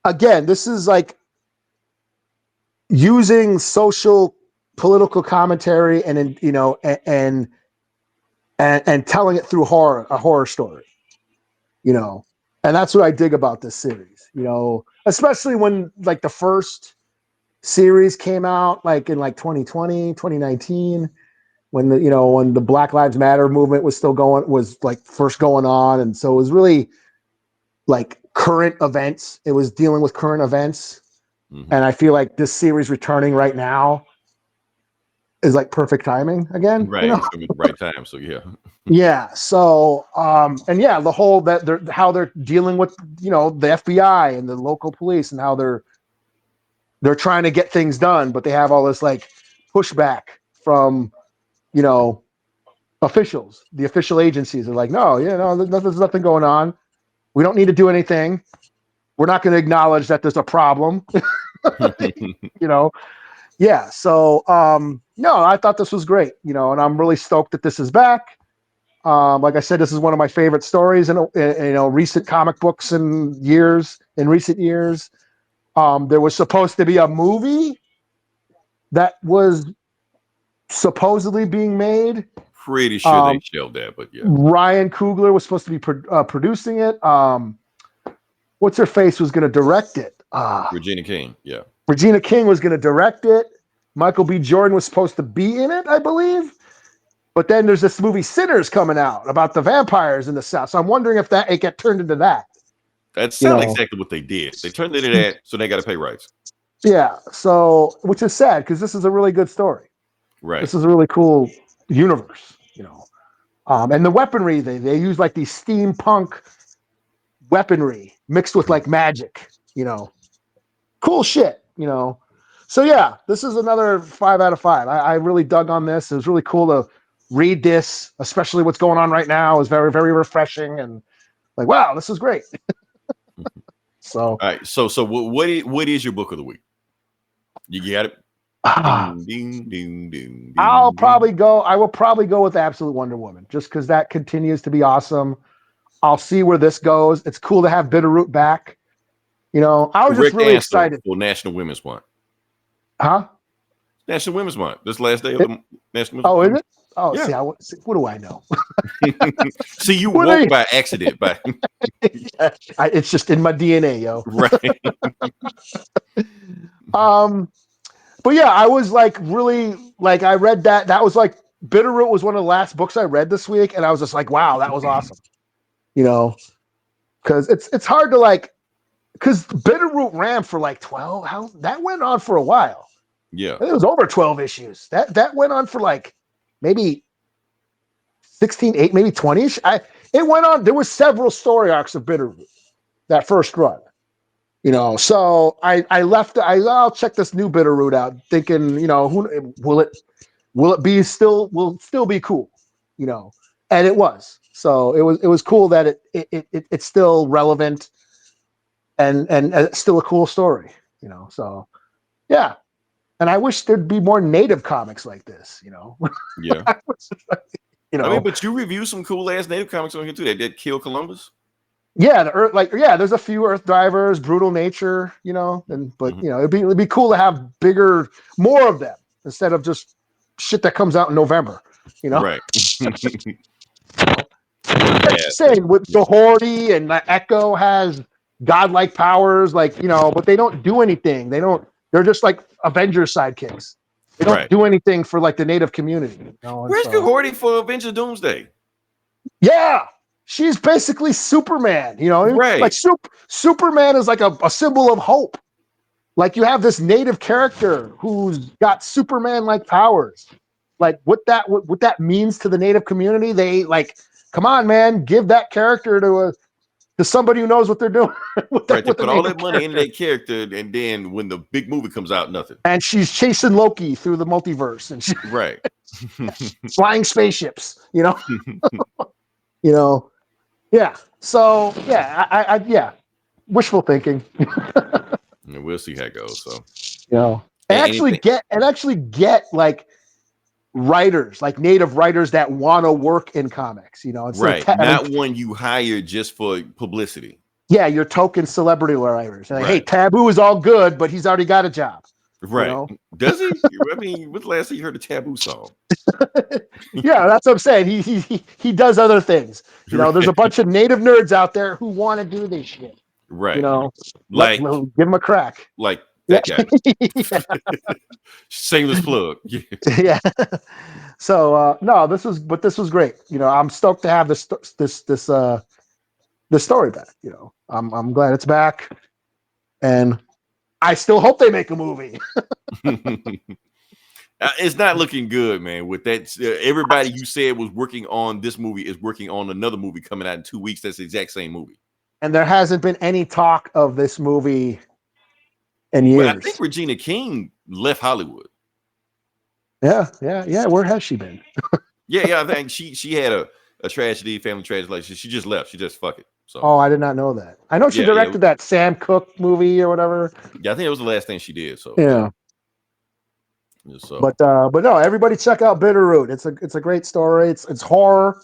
again, this is like using social political commentary and telling it through a horror story, and that's what I dig about this series, especially when like the first series came out, like in like 2020, 2019, when the Black Lives Matter movement was first going on. And so it was really like current events. It was dealing with current events. Mm-hmm. And I feel like this series returning right now is like perfect timing again. Right. It's gonna be the right time. So yeah. Yeah. So the whole how they're dealing with the FBI and the local police, and how they're trying to get things done, but they have all this like pushback from officials. The official agencies are like, no, there's nothing going on. We don't need to do anything. We're not going to acknowledge that there's a problem. Yeah. So, no, I thought this was great, and I'm really stoked that this is back. Like I said, this is one of my favorite stories in recent comic books in recent years. There was supposed to be a movie that was supposedly being made. Pretty sure they shelved that, but yeah. Ryan Coogler was supposed to be producing it. What's her face was going to direct it. Regina King, yeah. Regina King was going to direct it. Michael B. Jordan was supposed to be in it, I believe. But then there's this movie Sinners coming out about the vampires in the South. So I'm wondering if it get turned into that. That sounds exactly what they did. They turned it into that, so they got to pay rights. Yeah. So, which is sad because this is a really good story. Right. This is a really cool universe, and the weaponry they use like these steampunk weaponry mixed with like magic, cool shit, So yeah, this is another 5 out of 5. I really dug on this. It was really cool to read this, especially what's going on right now. It was very, very refreshing, and like, wow, this is great. So, All right. So what is your book of the week? You got it? Ding, ding, ding, ding, I will ding. probably go with Absolute Wonder Woman, just because that continues to be awesome. I'll see where this goes. It's cool to have Bitterroot back. You know, I was just Correct really answer excited. for National Women's Month. Huh? National Women's Month. This last day of the National Women's Oh, Month. is it? Oh, Yeah. what do I know? See, you What woke are you- by accident, by It's just in my DNA, yo. right. But yeah, I was like really like I read that. That was like Bitterroot was one of the last books I read this week, and I was just like, wow, that was awesome. You know, because it's hard to like because Bitterroot ran for like 12. How that went on for a while. Yeah. It was over 12 issues. That went on for like maybe 16, 8, maybe 20ish. It went on. There was several story arcs of Bitterroot that first run. You know, so I left. I'll check this new Bitterroot out, thinking, you know, who will it be will still be cool, you know, and it was. So it was cool that it's still relevant and it's still a cool story, you know. So yeah, and I wish there'd be more native comics like this, you know. Yeah. You know, I mean, but you review some cool ass native comics on here too. That did Kill Columbus. yeah, there's a few Earth Drivers, Brutal Nature, you know, but you know, it'd be cool to have more of them instead of just shit that comes out in November, you know. Right. Like you're saying, with the Hordy and the Echo has godlike powers, like, you know, but they don't do anything. They're just like Avengers sidekicks. They don't do anything for like the native community. You know? Where's Hordy for Avengers Doomsday? Yeah. She's basically Superman, you know, right? Like Superman is like a symbol of hope. Like you have this native character who's got Superman-like powers. Like what that means to the native community, they like, come on, man, give that character to somebody who knows what they're doing. They put all that money into that character, and then when the big movie comes out, nothing. And she's chasing Loki through the multiverse, and flying spaceships, you know, you know. Yeah. So yeah, wishful thinking. And we'll see how it goes. So you know, and actually get like writers, like native writers that want to work in comics. You know, not one you hire just for publicity. Yeah, your token celebrity writers. Like, hey, Taboo is all good, but he's already got a job. Right? You know? Does he? I mean, when's the last time you heard a Taboo song? Yeah, that's what I'm saying. He does other things. You know, there's a bunch of native nerds out there who want to do this shit. Right. You know, like give him a crack. Like that guy. Shameless plug. Yeah. So no, this was great. You know, I'm stoked to have this story back. You know, I'm glad it's back, and I still hope they make a movie. It's not looking good, man. With that, everybody you said was working on this movie is working on another movie coming out in 2 weeks. That's the exact same movie. And there hasn't been any talk of this movie in years. Well, I think Regina King left Hollywood. Yeah. Where has she been? yeah. I think she had a tragedy, family tragedy. Like she just left. She just fuck it. So. Oh, I did not know that. I know she directed that Sam Cooke movie or whatever. Yeah, I think it was the last thing she did. So yeah. So. But no, everybody check out Bitterroot. It's a great story. It's horror.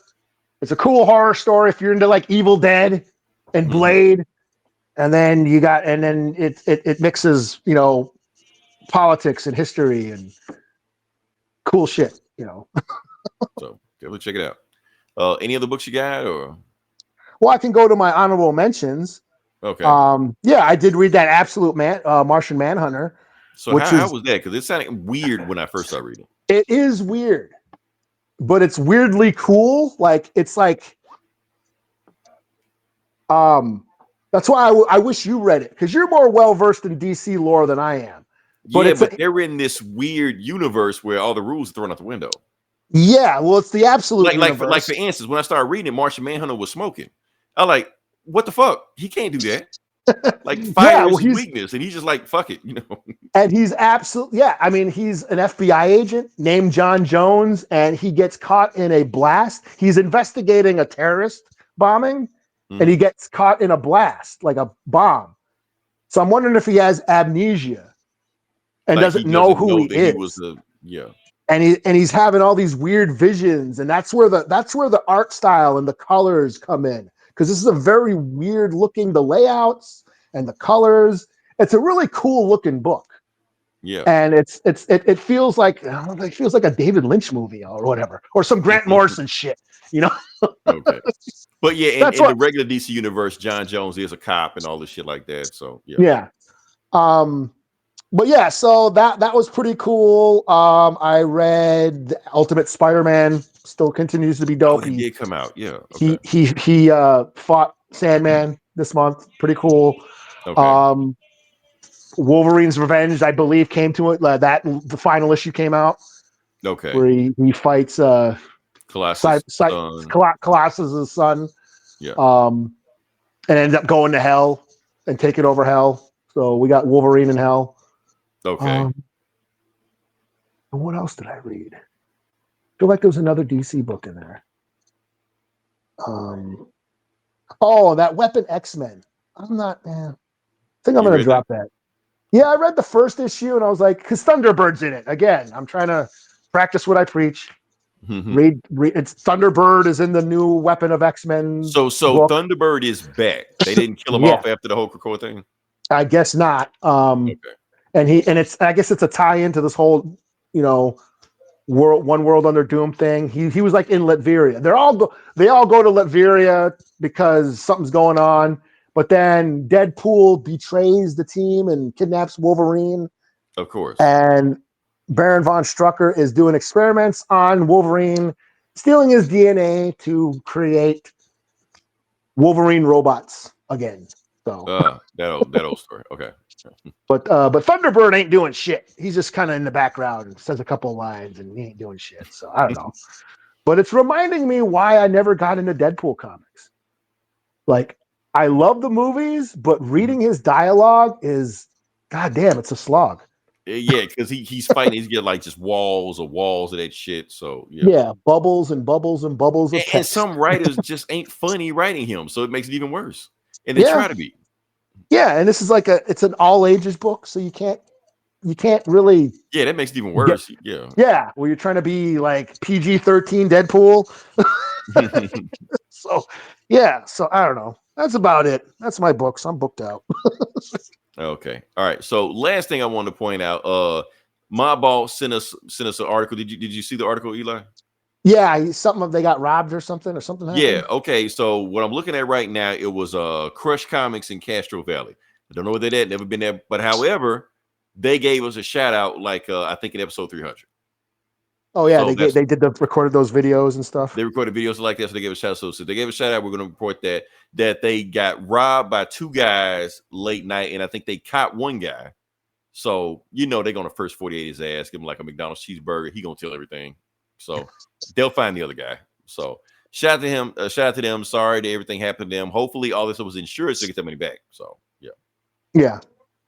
It's a cool horror story if you're into like Evil Dead and Blade, and then it mixes, you know, politics and history and cool shit, you know. So definitely check it out. Any other books you got, or? Well, I can go to my honorable mentions. Okay. Yeah, I did read that Absolute Martian Manhunter. So how was that? Because it sounded weird when I first started reading. It is weird, but it's weirdly cool. Like it's like, that's why I wish you read it, because you're more well versed in DC lore than I am. But they're in this weird universe where all the rules are thrown out the window. Yeah, well, it's the Absolute like universe. For instance, when I started reading, Martian Manhunter was smoking. I like, what the fuck? He can't do that. Like fire is his weakness, and he's just like, fuck it, you know. And he's I mean, he's an FBI agent named John Jones, and he gets caught in a blast. He's investigating a terrorist bombing, and he gets caught in a blast, like a bomb. So I'm wondering if he has amnesia and Like doesn't he know doesn't who know he that is. he was the And he's having all these weird visions, and that's where the art style and the colors come in, because this is a very weird looking, the layouts and the colors. It's a really cool looking book. Yeah. And it feels like, I don't know, it feels like a David Lynch movie or whatever, or some Grant Morrison shit, you know. Okay. But yeah, That's in what. the regular DC universe, John Jones is a cop and all this shit like that. So yeah. Yeah. But yeah, so that was pretty cool. I read Ultimate Spider-Man, still continues to be Oh, dope. he did come out. Yeah. He Okay. he fought Sandman this month. Pretty cool. Okay. Wolverine's Revenge, I believe, came to it. That the final issue came out Okay. where he fights Colossus' son. Colossus's son. Yeah. And ended up going to hell and taking over hell. So we got Wolverine in hell. Okay. And what else did I read? I feel like there was another DC book in there. That Weapon X-Men. I think I'm going to drop that. Yeah, I read the first issue and I was like, because Thunderbird's in it. Again, I'm trying to practice what I preach. Read. It's Thunderbird is in the new Weapon of X-Men. So book. Thunderbird is back. They didn't kill him off after the whole Krakoa thing. I guess not. Okay. And I guess it's a tie-in to this whole, one world under Doom thing. He was like in Latveria. They all go to Latveria because something's going on. But then Deadpool betrays the team and kidnaps Wolverine. Of course. And Baron von Strucker is doing experiments on Wolverine, stealing his DNA to create Wolverine robots again. So that old story. Okay. But Thunderbird ain't doing shit. He's just kind of in the background and says a couple of lines and he ain't doing shit. So I don't know. But it's reminding me why I never got into Deadpool comics. Like, I love the movies, but reading his dialogue is, goddamn, it's a slog. Yeah, because he's fighting. He's getting like just walls of that shit. So yeah, bubbles and bubbles and bubbles of text. And some writers just ain't funny writing him, so it makes it even worse. And they try to be. Yeah, and this is like it's an all ages book, so you can't really. Yeah, that makes it even worse. Yeah, well, you're trying to be like PG-13 Deadpool. So I don't know. That's about it. That's my books. I'm booked out. Okay. All right. So last thing I want to point out, my boss sent us an article. Did you see the article, Eli? Yeah, something they got robbed or something happened. Yeah. Okay. So what I'm looking at right now, it was Crush Comics in Castro Valley. I don't know where they're at. Never been there. But however, they gave us a shout out, like I think in episode 300. Oh yeah, so they recorded those videos and stuff. They recorded videos like that, so they gave a shout out. So they gave a shout out. We're going to report that they got robbed by two guys late night, and I think they caught one guy. So they're going to first 48 his ass, give him like a McDonald's cheeseburger. He gonna tell everything. So they'll find the other guy. So shout out to him. Shout out to them. Sorry that everything happened to them. Hopefully all this was insured so they get their money back. So yeah.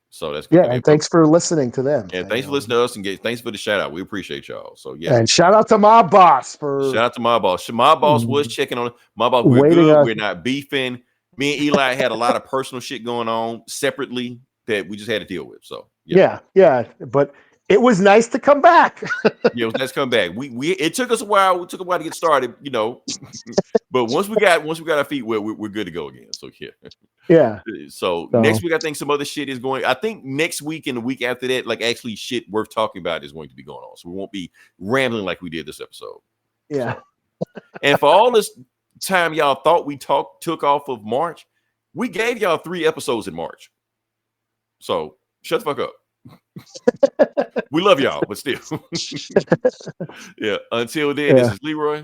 So that's good. And thanks for listening to them. And thanks for listening to us, and thanks for the shout out. We appreciate y'all. So and shout out to my boss shout out to my boss. My boss was checking on it. My boss, we're good. We're not beefing. Me and Eli had a lot of personal shit going on separately that we just had to deal with. So yeah. But it was nice to come back. Yeah, it was nice to come back. It took us a while. It took a while to get started, But once we got our feet wet, we're good to go again. So yeah. So next week, I think some other shit is going. I think next week and the week after that, like actually shit worth talking about is going to be going on. So we won't be rambling like we did this episode. Yeah. So, and for all this time y'all thought we took off of March, we gave y'all 3 episodes in March. So shut the fuck up. We love y'all, but still. Yeah. Until then, This is Leroy.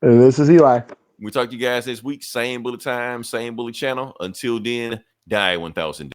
And this is Eli. We talk to you guys this week. Same bullet time, same bullet channel. Until then, die 1,000.